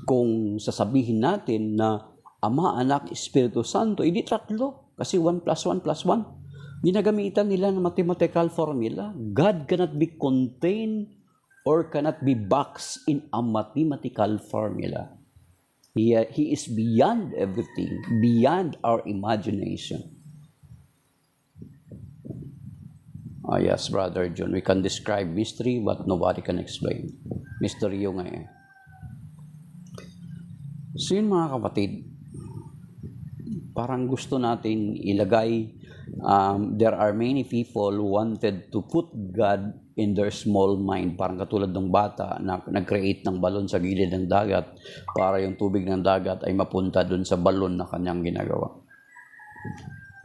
kung sasabihin natin na Ama, Anak, Espiritu Santo, hindi tatlo. Kasi 1 + 1 + 1. Ginagamitan nila ng mathematical formula. God cannot be contained or cannot be boxed in a mathematical formula. He is beyond everything, beyond our imagination. Yes, Brother John, we can describe mystery but nobody can explain. Mystery yung So yun mga kapatid, parang gusto natin ilagay, there are many people who wanted to put God in their small mind. Parang katulad ng bata na nag-create ng balon sa gilid ng dagat para yung tubig ng dagat ay mapunta dun sa balon na kanyang ginagawa.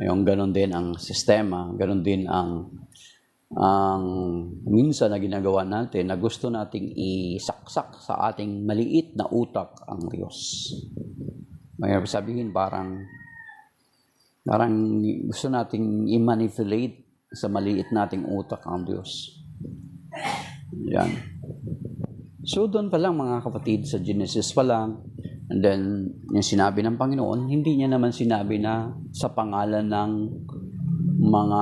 Yung ganon din ang sistema, ganon din ang minsan na ginagawa natin na gusto nating isaksak sa ating maliit na utak ang Diyos. May sabihin parang gusto nating i-manipulate sa maliit nating utak ang Diyos. Yan. So doon pa lang mga kapatid, sa Genesis pa lang, and then yung sinabi ng Panginoon, hindi niya naman sinabi na sa pangalan ng mga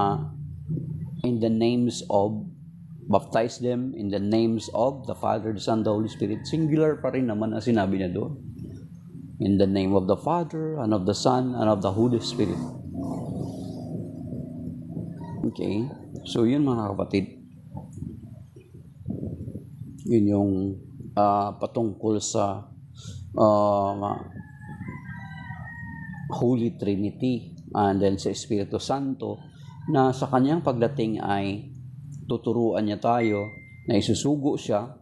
in the names of, baptize them in the names of the Father, the Son, the Holy Spirit. Singular pa rin naman ang sinabi niya doon. In the name of the Father, and of the Son, and of the Holy Spirit. Okay? So, yun mga kapatid. Yun yung patungkol sa Holy Trinity and then sa Espiritu Santo na sa kanyang pagdating ay tuturuan niya tayo na isusugo siya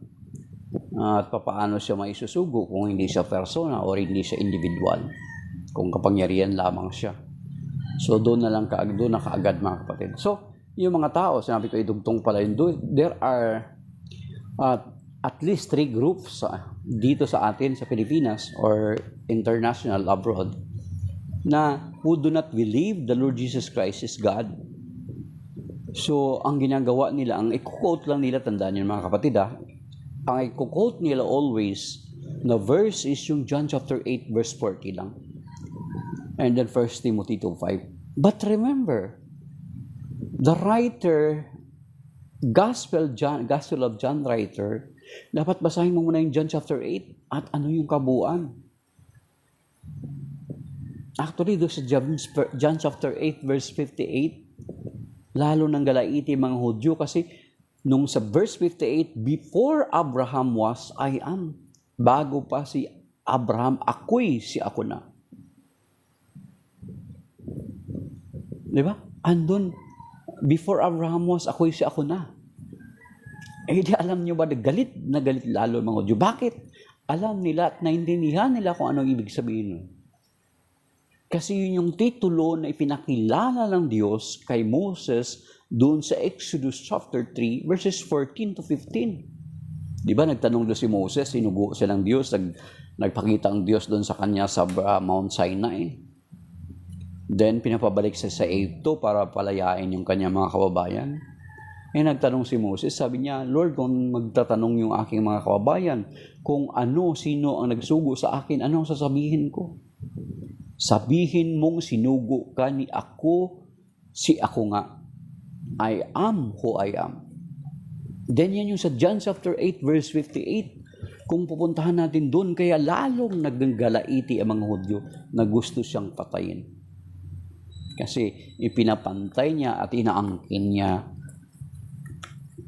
at papaano siya maisusugo kung hindi siya persona o hindi siya individual, kung kapangyarihan lamang siya. So doon na kaagad mga kapatid. So yung mga tao, sinabi ko idugtong pala yun, there are at least 3 groups dito sa atin sa Pilipinas or international abroad na who do not believe the Lord Jesus Christ is God. So ang ginagawa nila, ang i-quote lang nila, tandaan niyo mga kapatid ang i-quote nila always na verse is yung John chapter 8 verse 40 lang. And then 1 Timothy 2:5. But remember, the writer, Gospel of John writer, dapat basahin mo muna yung John chapter 8 at ano yung kabuuan. Actually, doon sa John chapter 8 verse 58, lalo nang galaiti mga Hudyo kasi nung sa verse 58, before Abraham was, I am. Bago pa si Abraham, ako'y si ako na. Di ba? Andun, before Abraham was, ako'y si ako na. Eh, di alam nyo ba, galit na galit lalo mga Hudyo. Bakit? Alam nila at naintindihan nila kung anong ibig sabihin nun. Kasi yun yung titulo na ipinakilala ng Diyos kay Moses doon sa Exodus chapter 3, verses 14 to 15. Di ba, nagtanong doon si Moses, sinugo siya ng Diyos, nagpakita ang Diyos doon sa kanya sa Mount Sinai. Then, pinapabalik sa Egypto para palayain yung kanyang mga kababayan. Nagtanong si Moses, sabi niya, Lord, kung magtatanong yung aking mga kababayan, kung sino ang nagsugo sa akin, ano ang sasabihin ko? Sabihin mong sinugo ka ni ako, si ako nga. I am who I am. Then yan yung sa John chapter 8 verse 58. Kung pupuntahan natin doon, kaya lalong naggalaiti ang mga Hudyo na gusto siyang patayin. Kasi ipinapantay niya at inaangkin niya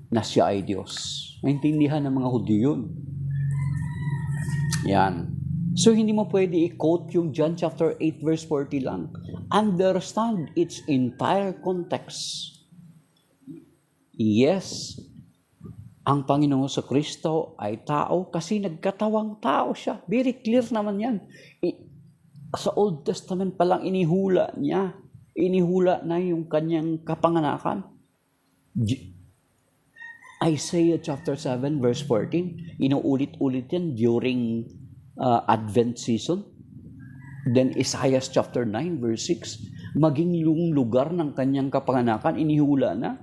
na siya ay Diyos. Naintindihan ng mga Hudyo yun. Yan. So, hindi mo pwede i-quote yung John chapter 8 verse 40 lang. Understand its entire context. Yes, ang Panginoon sa Kristo ay tao kasi nagkatawang tao siya. Very clear naman yan. Sa Old Testament pa lang inihula na yung kanyang kapanganakan. Isaiah chapter 7 verse 14, inuulit-ulit yan during Advent season. Then Isaiah chapter 9 verse 6, maging yung lugar ng kanyang kapanganakan, inihula na.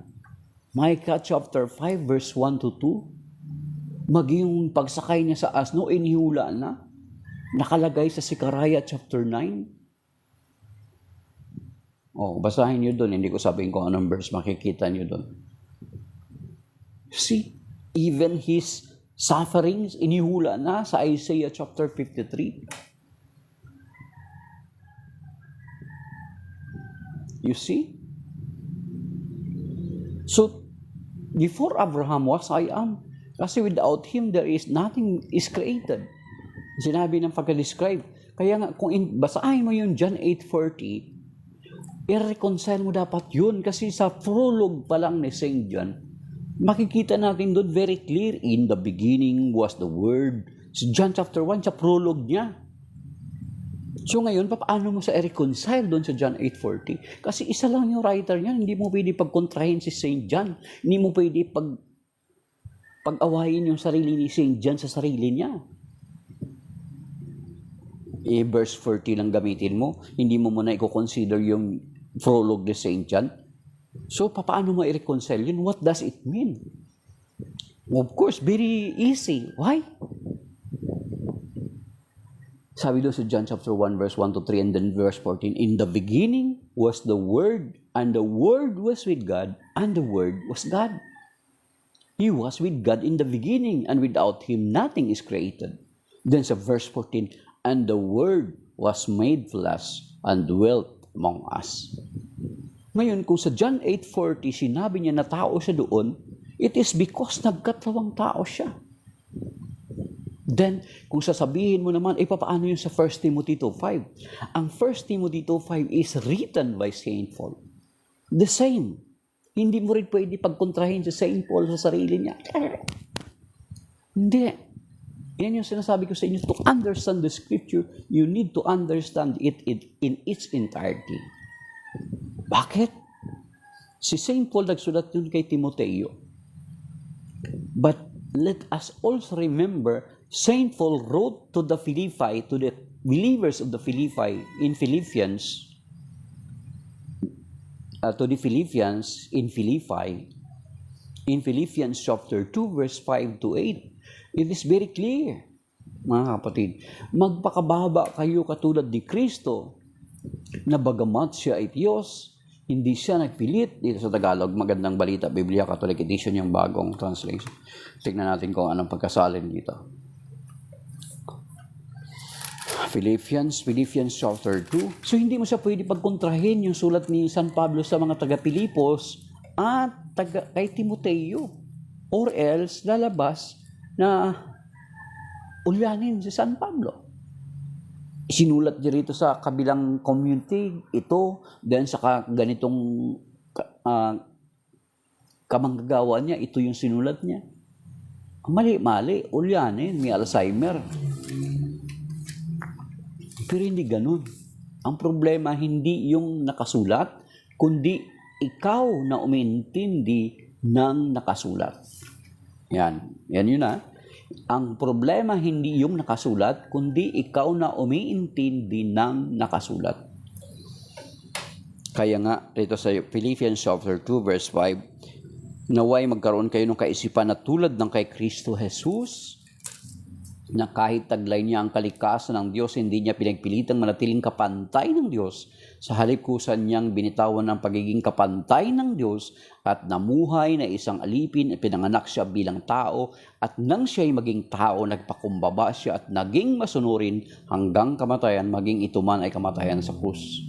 Micah chapter 5 verse 1 to 2, maging yung pagsakay niya sa asno, inihula na. Nakalagay sa Zechariah chapter 9. Basahin niyo doon, hindi ko sabihin kung anong verse, makikita niyo doon. See, even his sufferings, inihula na sa Isaiah chapter 53. You see? So, before Abraham was, I am. Kasi without him, there is nothing is created. Sinabi ng pagka-describe. Kaya nga, kung basahin mo yung John 8:40, i-reconcile mo dapat yun. Kasi sa prologue pa lang ni St. John, makikita natin doon very clear, in the beginning was the Word. So John chapter 1, sa prologue niya. So ngayon, paano mo sa i-reconcile doon sa John 8:40? Kasi isa lang yung writer niya, hindi mo pwede pagkontrahin si St. John. Hindi mo pwede pag-awayin yung sarili ni St. John sa sarili niya. Verse 40 lang gamitin mo, hindi mo muna i-consider yung prologue ni St. John. So, paano mo i-reconcile yun? What does it mean? Of course, very easy. Why? Sabi doon sa John chapter 1, verse 1 to 3, and then verse 14, in the beginning was the Word, and the Word was with God, and the Word was God. He was with God in the beginning, and without Him nothing is created. Then sa verse 14, and the Word was made flesh, and dwelt among us. Ngayon, kung sa John 8:40, sinabi niya na tao siya doon, it is because nagkatawang tao siya. Then, kung sasabihin mo naman, paano yun sa 1 Timothy 2:5? Ang 1 Timothy 2:5 is written by St. Paul. The same. Hindi mo rin pwede pagkontrahin sa St. Paul sa sarili niya. Hindi. Yan yung sinasabi ko sa inyo. To understand the Scripture, you need to understand it in its entirety. Bakit? Si St. Paul nagsulat yun kay Timoteo. But let us also remember, St. Paul wrote to the Philippi, to the believers of the Philippi in Philippians, in Philippians chapter 2, verse 5 to 8. It is very clear, mga kapatid. Magpakababa kayo katulad ni Kristo, na bagamat siya ay Diyos, hindi siya nagpilit. Dito sa Tagalog, Magandang Balita, Biblia Catholic Edition, yung bagong translation. Tignan natin kung anong pagkasalin dito. Philippians chapter 2. So, hindi mo siya pwede pagkontrahin yung sulat ni San Pablo sa mga taga-Pilipos at kay Timoteo. Or else, lalabas na ulyanin si San Pablo. Sinulat niya rito sa kabilang community, ito, then sa ganitong kamanggagawa niya, ito yung sinulat niya. Mali-mali, ulyanin, may Alzheimer. Pero hindi ganun. Ang problema, hindi yung nakasulat, kundi ikaw na umiintindi ng nakasulat. Yan yun na. Ang problema, hindi yung nakasulat, kundi ikaw na umiintindi ng nakasulat. Kaya nga, dito sa Philippians chapter 2 verse 5, naway magkaroon kayo ng kaisipan na tulad ng kay Kristo Jesus, na kahit taglay niya ang kalikasan ng Diyos, hindi niya pinagpilitang manatiling kapantay ng Diyos. Sa halip kusan niyang binitawan ang pagiging kapantay ng Diyos at namuhay na isang alipin at pinanganak siya bilang tao, at nang siya'y maging tao, nagpakumbaba siya at naging masunurin hanggang kamatayan, maging ito man ay kamatayan sa krus.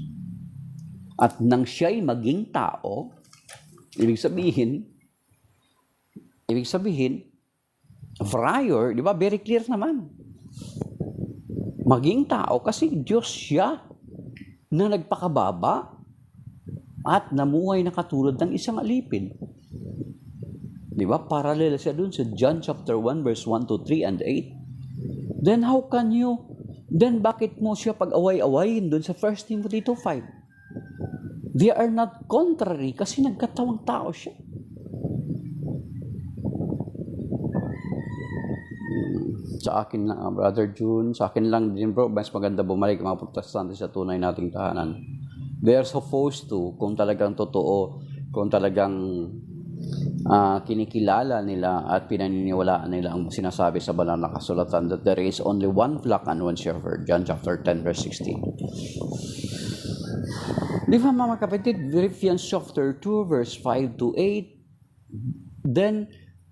At nang siya'y maging tao, ibig sabihin, prior, di ba? Very clear naman. Maging tao kasi Diyos siya na nagpakababa at namuhay na katulad ng isang alipin. Di ba? Parallel siya dun sa John chapter 1 verse 1 to 3 and 8. Then bakit mo siya pag-away-awayin dun sa 1 Timothy 2:5? They are not contrary kasi nagkatawang tao siya. Sa akin lang, Brother June, sa akin lang din bro, mas maganda bumalik mga protestante sa tunay nating tahanan. They are supposed to, kung talagang totoo, kung talagang kinikilala nila at pinaniniwalaan nila ang sinasabi sa banal na kasulatan that there is only one flock and one shepherd. John chapter 10 verse 16. Di ba mga kapatid, Philippians chapter 2 verse 5 to 8, then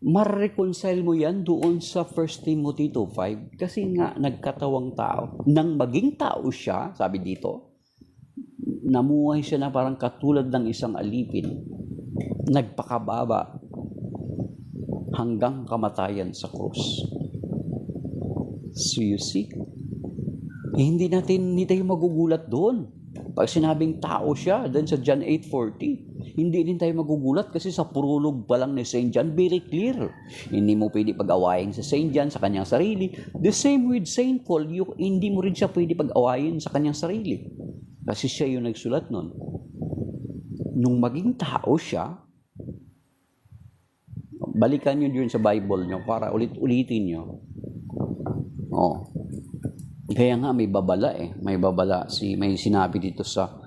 ma-reconcile mo yan doon sa 1 Timothy 2:5 kasi nga nagkatawang tao. Nang maging tao siya, sabi dito, namuhay siya na parang katulad ng isang alipin, nagpakababa hanggang kamatayan sa krus. So you see, hindi tayo magugulat doon. Pag sinabing tao siya, then sa John 8:40, hindi din tayo magugulat kasi sa prologue pa lang ni St. John, very clear. Hindi mo pwede pag-awayin sa St. John sa kanyang sarili. The same with St. Paul, hindi mo rin siya pwede pag-awayin sa kanyang sarili. Kasi siya yung nagsulat nun. Nung maging tao siya, balikan nyo yun sa Bible nyo para ulit-ulitin nyo. Oh. Kaya nga may babala May babala. May sinabi dito sa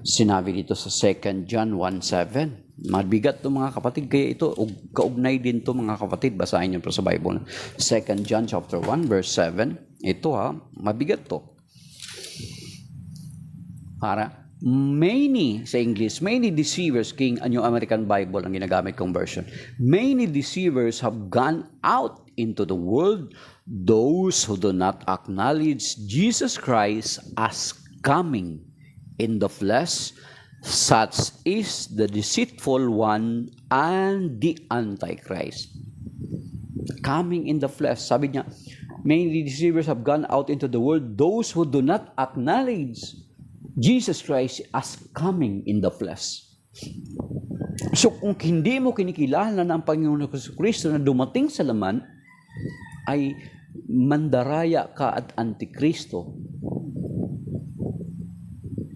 2 John 1:7. Mabigat to mga kapatid. Kaya ito, kaugnay din to mga kapatid. Basahin nyo sa Bible. 2 John chapter 1 verse 7. Ito mabigat to. Para sa English, many deceivers, King New American Bible ang ginagamit kong version. Many deceivers have gone out into the world, those who do not acknowledge Jesus Christ as coming in the flesh, such is the deceitful one and the Antichrist. Coming in the flesh, sabi niya, many deceivers have gone out into the world, those who do not acknowledge Jesus Christ as coming in the flesh. So kung hindi mo kinikilala na ang Panginoon Kristo na dumating sa laman, ay mandaraya ka at Antikristo.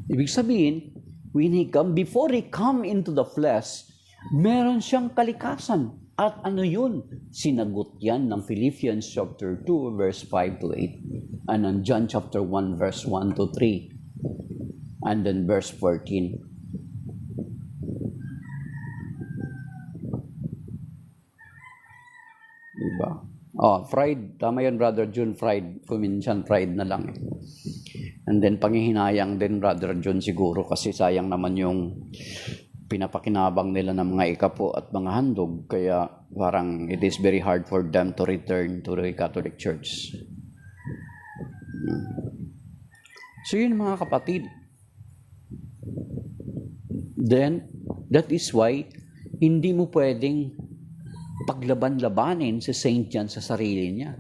Ibig sabihin, before he come into the flesh, meron siyang kalikasan. At ano yun? Sinagot yan ng Philippians chapter 2 verse 5 to 8. And ng John chapter 1 verse 1 to 3. And then verse 14. Diba? Pride. Tama yan, Brother June, pride. Kuminsan, pride na lang And then, panghihinayang din, Brother John, siguro, kasi sayang naman yung pinapakinabang nila ng mga ikapo at mga handog. Kaya, parang, it is very hard for them to return to the Catholic Church. So, yun mga kapatid. Then, that is why, hindi mo pwedeng paglaban-labanin si St. John sa sarili niya.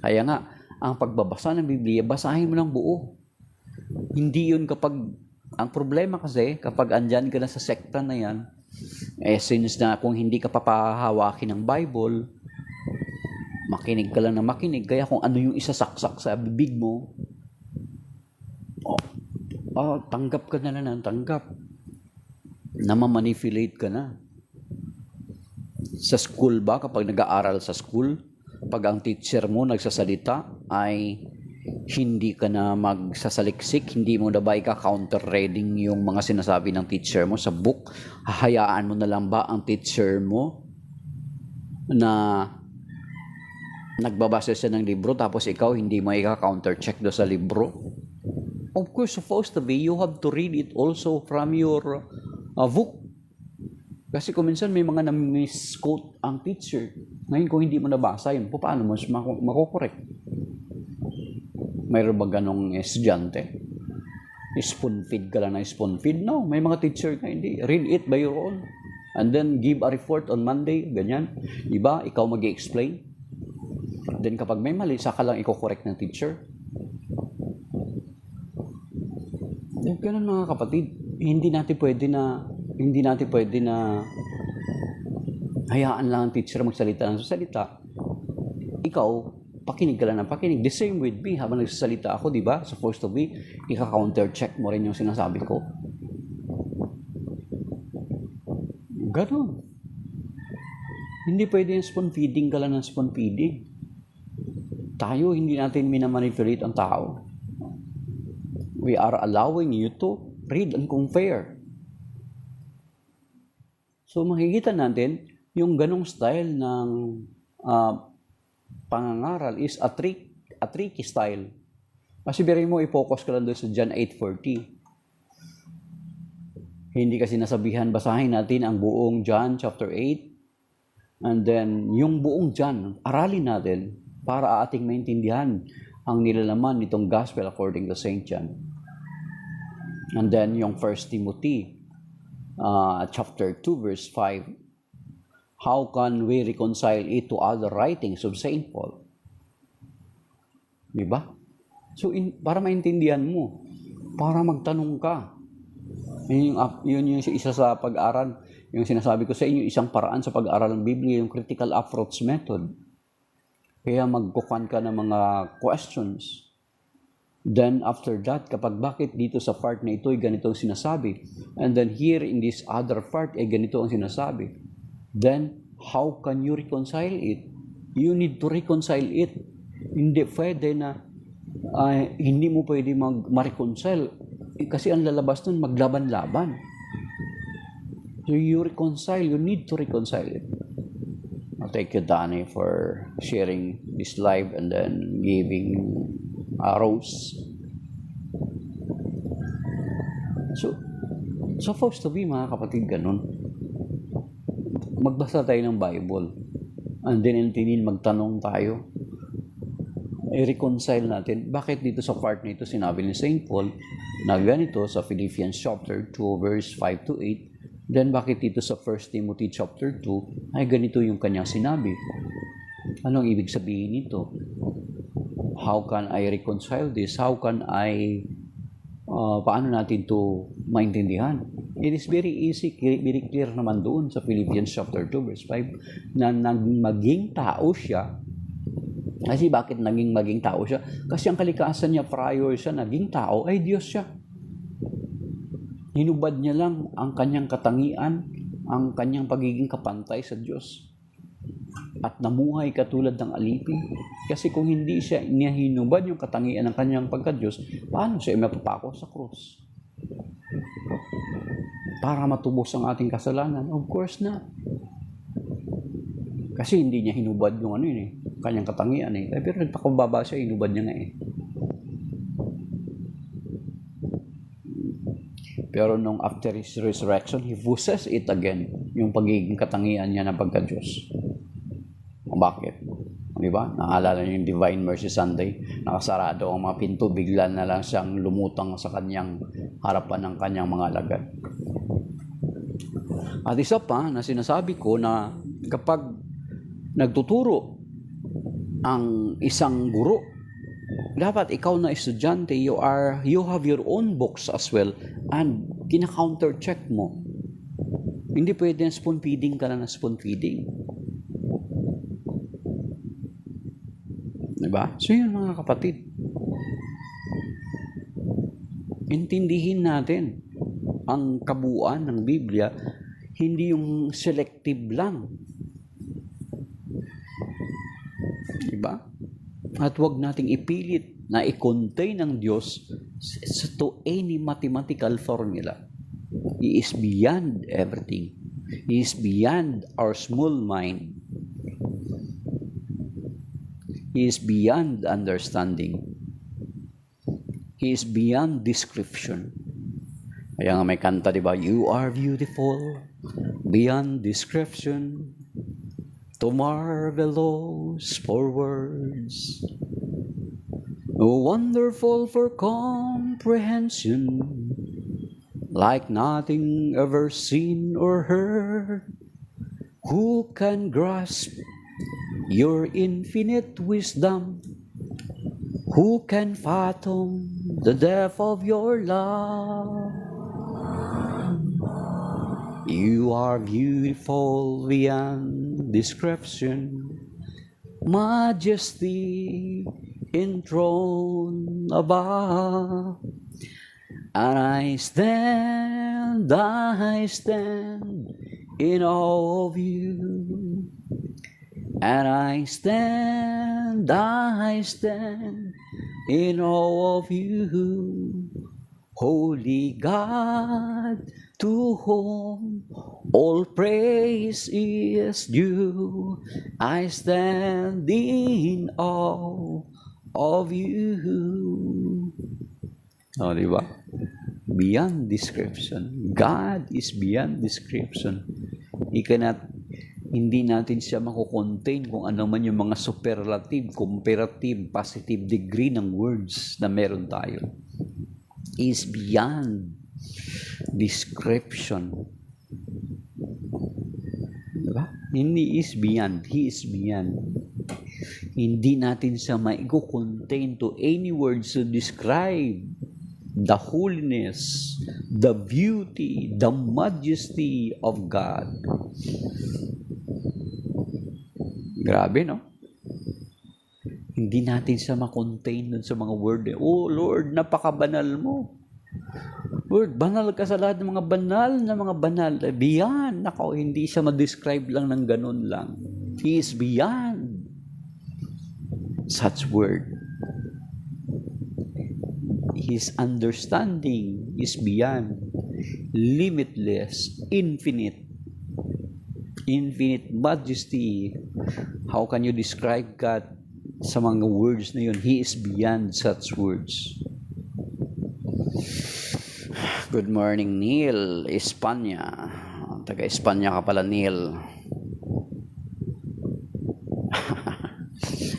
Kaya nga, ang pagbabasa ng Biblia, basahin mo ng buo. Hindi yun ang problema kasi, kapag andyan ka na sa sekta na yan, since na kung hindi ka papahawakin ng Bible, makinig ka lang na makinig, kaya kung ano yung isasaksak sa bibig mo, tanggap ka na tanggap. Namamanipulate ka na. Sa school ba, kapag nag-aaral sa school, pag ang teacher mo nagsasalita ay Hindi ka na magsasaliksik, hindi mo na ba ika-counter-reading yung mga sinasabi ng teacher mo sa book? Hahayaan mo na lang ba ang teacher mo na nagbabasa siya ng libro tapos ikaw hindi mo ika-counter-check do sa libro? Of course, supposed to be, you have to read it also from your book. Kasi kung minsan may mga na-misquote ang teacher. Ngayon kung hindi mo nabasa yun, paano mo makukorek? Mayroon ba ganong estudyante? Spoon feed ka lang ng spoon feed? No, may mga teacher na hindi. Read it by your own. And then give a report on Monday, ganyan. Diba? Ikaw mag-i-explain. Then kapag may mali, saka lang i-correct ng teacher. Ganun mga kapatid, hindi natin pwede na hayaan lang ang teacher magsalita ng salita. Ikaw, pakinig ka lang ng pakinig. The same with me, habang nagsasalita ako, di ba? Supposed to be, ika-counter-check mo rin yung sinasabi ko. Ganun. Hindi pwede yung spoon feeding ka lang ng spoon feeding. Tayo, hindi natin minamanipulate ang tao. We are allowing you to read and compare. So makikita natin yung ganong style ng pangangaral is a tricky style. Kasi birin mo, i-focus ka lang doon sa John 8:40. Hindi kasi nasabihan, basahin natin ang buong John chapter 8. And then, yung buong John, aralin natin para ating maintindihan ang nilalaman nitong gospel according to St. John. And then, yung 1 Timothy chapter 2 verse 5. How can we reconcile it to other writings of St. Paul? Diba? So, para maintindihan mo, para magtanong ka. Yun yung isa sa pag-aral. Yung sinasabi ko sa inyo, isang paraan sa pag-aral ng Biblia, yung critical approach method. Kaya magkukan ka ng mga questions. Then, after that, bakit dito sa part na ito ay ganito ang sinasabi? And then here in this other part ay ganito ang sinasabi. Then, how can you reconcile it? You need to reconcile it. Hindi pwede na hindi mo pwede ma-reconcile. Kasi ang lalabas nun, maglaban-laban. So you reconcile, you need to reconcile it. Thank you, Danny, for sharing this live and then giving a rose. So, supposed to be, mga kapatid, ganun. Magbasa tayo ng Bible. And then, magtanong tayo. I-reconcile natin. Bakit dito sa part nito sinabi ni St. Paul na ganito sa Philippians chapter 2 verse 5 to 8. Then, bakit dito sa 1 Timothy chapter 2 ay ganito yung kanyang sinabi? Anong ibig sabihin nito? How can I reconcile this? How can I, paano natin to maintindihan? It is very easy, very clear naman doon sa Philippians chapter 2 verse 5 na maging tao siya. Kasi bakit maging tao siya? Kasi ang kalikasan niya prior siya naging tao ay Diyos siya. Hinubad niya lang ang kanyang katangian, ang kanyang pagiging kapantay sa Diyos. At namuhay katulad ng alipin. Kasi kung hindi siya hinubad yung katangian ng kanyang pagka-Diyos, paano siya mapapako sa krus? Para matubos ang ating kasalanan? Of course not. Kasi hindi niya hinubad yung kanyang katangian pero nagpakababa siya, hinubad niya nga Pero nung after his resurrection, he possessed it again, yung pagiging katangian niya ng pagka-Diyos. Bakit? Di ba? Naalala niyo yung Divine Mercy Sunday, nakasarado ang mga pinto, bigla na lang siyang lumutang sa kanyang harapan ng kanyang mga alagad. At isa pa na sinasabi ko na kapag nagtuturo ang isang guro, dapat ikaw na estudyante, you have your own books as well and kina-counter check mo. Hindi pwede spoon feeding ka na spoon feeding. Diba? So yun mga kapatid. Intindihin natin ang kabuuan ng Biblia, hindi yung selective lang. Diba? At huwag nating ipilit na i-contain ng Diyos to any mathematical formula. He is beyond everything. He is beyond our small mind. He is beyond understanding. He is beyond description. Kaya nga may kanta, di ba? You are beautiful beyond description, too marvelous for words, wonderful for comprehension, like nothing ever seen or heard. Who can grasp your infinite wisdom? Who can fathom the depth of your love? You are beautiful beyond description, majesty enthroned above. And I stand in awe of you. And I stand in awe of you. Holy God, to whom all praise is due, I stand in awe of you. O, di ba? Beyond description. God is beyond description. Hindi natin siya makukontain kung ano man yung mga superlative, comparative, positive degree ng words na meron tayo. Is beyond description. Diba? Hindi is beyond. He is beyond. Hindi natin siya maiko-contain to any words to describe the holiness, the beauty, the majesty of God. Grabe, no? Hindi natin siya makontain dun sa mga word. Oh, Lord, napakabanal mo. Lord, banal ka sa lahat ng mga banal. Beyond. Nako, hindi siya ma-describe lang ng ganun lang. He is beyond such word. His understanding is beyond, limitless, infinite majesty. How can you describe God sa mga words na yun? He is beyond such words. Good morning, Neil, Espanya. Taga-Espanya ka pala, Neil.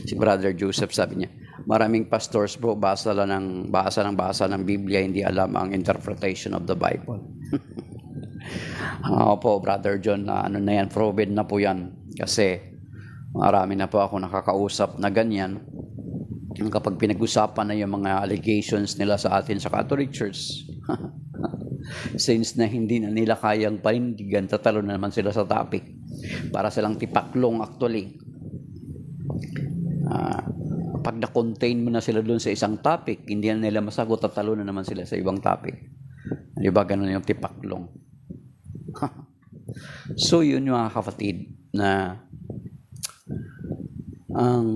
Si Brother Joseph sabi niya, maraming pastors bro, basa ng Biblia, hindi alam ang interpretation of the Bible. Opo, Brother John, ano na yan, proven na po yan. Kasi marami na po ako nakakausap na ganyan. Kapag pinag-usapan na yung mga allegations nila sa atin sa Catholic Church, since na hindi na nila kayang panindigan, tatalo na naman sila sa topic. Para silang tipaklong actually. Pag na-contain mo na sila doon sa isang topic, hindi na nila masagot, tatalo na naman sila sa ibang topic. Di ba ganun yung tipaklong? So yun yung mga kapatid na ang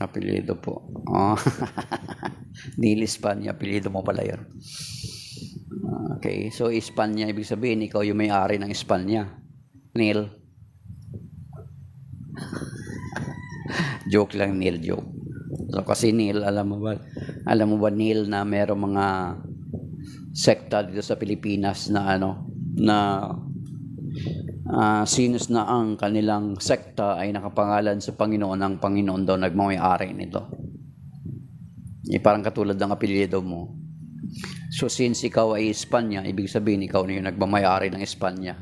apelido po. Neil Espanya, apelido mo pala yun. Okay, so Espanya, ibig sabihin ikaw yung may-ari ng Espanya. Neil. Joke lang, Neil, joke. So kasi Neil, alam mo ba Neil, na merong mga sekta dito sa Pilipinas na sinus na ang kanilang sekta ay nakapangalan sa Panginoon, ang Panginoon daw nagmamay-ari nito. Parang katulad ng apelyido mo. So since ikaw ay Espanya, ibig sabihin ikaw na yung nagmamay-ari ng Espanya.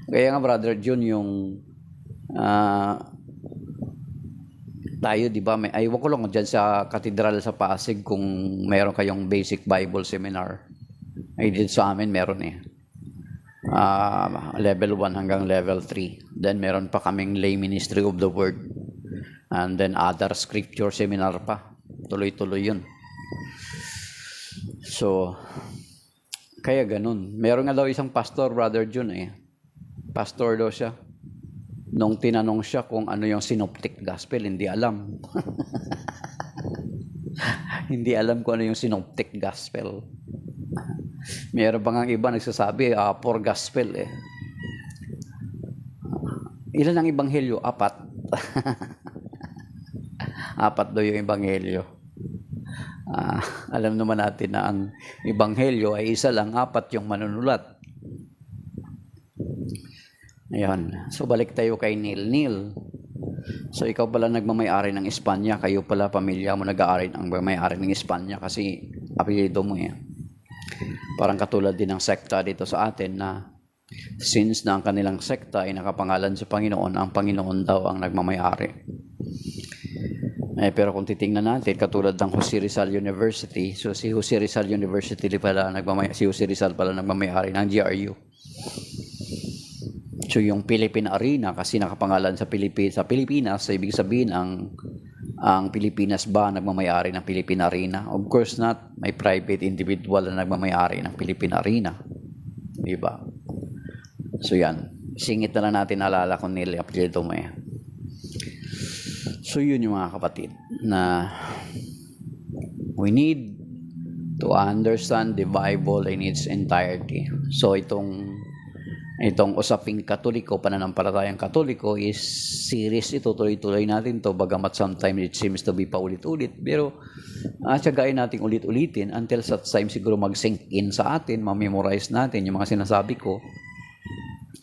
Kaya nga Brother John, yung tayo, di ba, aywan ko lang dyan sa katedral sa Pasig kung meron kayong basic Bible seminar. Ay dito sa amin meron level 1 hanggang level 3. Then meron pa kaming lay ministry of the word. And then other scripture seminar pa. Tuloy-tuloy yun. So, kaya ganun. Meron nga daw isang pastor, Brother Jun, pastor daw siya. Nung tinanong siya kung ano yung synoptic gospel, hindi alam. Hindi alam kung ano yung synoptic gospel. Mayroon pa nga iba nagsasabi, poor gospel eh. Ilan ang ebanghelyo? 4. 4 daw yung ebanghelyo. Alam naman natin na ang ebanghelyo ay isa lang, 4 yung manunulat. Ayan. So, balik tayo kay Neil. So, ikaw pala nagmamayari ng Espanya. Kayo pala, pamilya mo nag-aari ng may-ari ng Espanya kasi apelyido mo eh. Parang katulad din ng sekta dito sa atin na since na ang kanilang sekta ay nakapangalan sa Panginoon, ang Panginoon daw ang nagmamayari. Pero kung titingnan natin, katulad ng Jose Rizal University, so si Jose Rizal University pala si Jose Rizal pala nagmamayari ng GRU. So yung Philippine Arena kasi nakapangalan sa Pilipinas, so ibig sabihin ang Pilipinas ba nagmamayari ng Philippine Arena? Of course not. May private individual na nagmamayari ng Philippine Arena. Di ba? So yan. Singit na lang natin alala kung apelyido mo eh. So yun yung mga kapatid na we need to understand the Bible in its entirety. So itong usaping Katoliko, pananampalatayang Katoliko is series ito, tuloy-tuloy natin to, bagamat sometimes it seems to be paulit-ulit, pero tiyagain natin ulit-ulitin until such time siguro mag-sink in sa atin, ma-memorize natin yung mga sinasabi ko.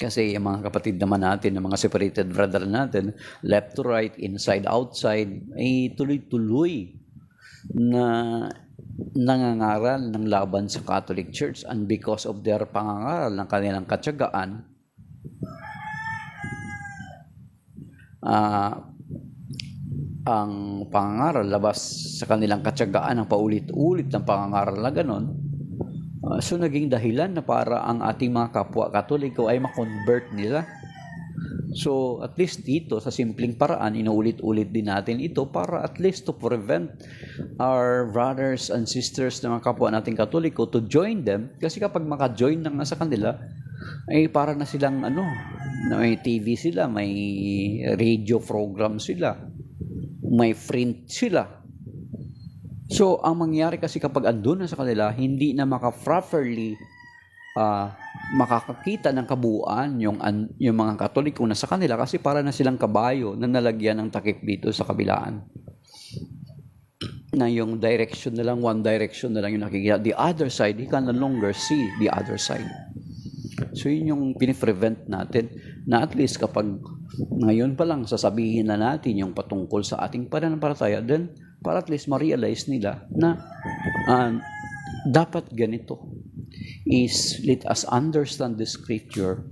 Kasi yung mga kapatid naman natin, yung mga separated brother natin, left to right, inside, outside, ay tuloy-tuloy na nangangaral ng laban sa Catholic Church, and because of their pangangaral ng kanilang katyagaan, ang pangangaral labas sa kanilang katyagaan, ang paulit-ulit ng pangangaral na ganon, so naging dahilan na para ang ating mga kapwa Katoliko ay ma-convert nila. So, at least dito, sa simpleng paraan, inuulit-ulit din natin ito para at least to prevent our brothers and sisters na mga kapwa nating Katoliko to join them. Kasi kapag maka-join na nga sa kanila, ay para na silang may TV sila, may radio program sila, may print sila. So, ang mangyari kasi kapag andun na sa kanila, hindi na properly makakakita ng kabuuan yung mga Katoliko na sa kanila kasi para na silang kabayo na nalagyan ng takip dito sa kabilaan. Na yung direction na lang, one direction na lang yung nakikita. The other side, he can no longer see the other side. So yun yung piniprevent natin na at least kapag ngayon pa lang sasabihin na natin yung patungkol sa ating pananampalataya, then para at least ma-realize nila na dapat ganito is let us understand the scripture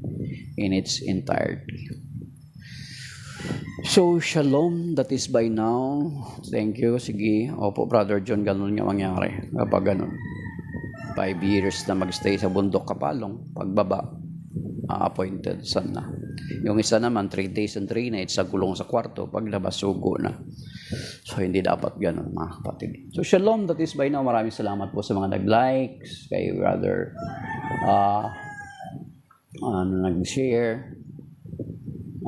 in its entirety. So, shalom, that is by now. Thank you. Sige. Opo, Brother John, ganun nga mangyari. Kapag ganun. 5 years na magstay sa bundok Kapalong. Pagbaba, appointed son na. Yung isa naman, 3 days and 3 nights sa kulong sa kwarto. Paglabas, sugo na. So, hindi dapat ganun, mga kapatid. So, shalom, that is by now. Maraming salamat po sa mga nag-likes, kay Brother nag-share,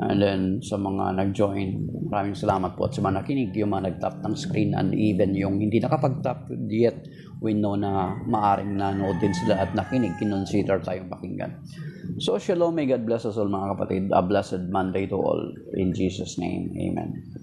and then sa mga nag-join. Maraming salamat po at sa mga nakinig, yung mga nag-tap ng screen, and even yung hindi nakapag-tap yet, we know na maaring nanood din sila at nakinig, kinonsider tayong pakinggan. So, shalom, may God bless us all mga kapatid. A blessed Monday to all. In Jesus' name, amen.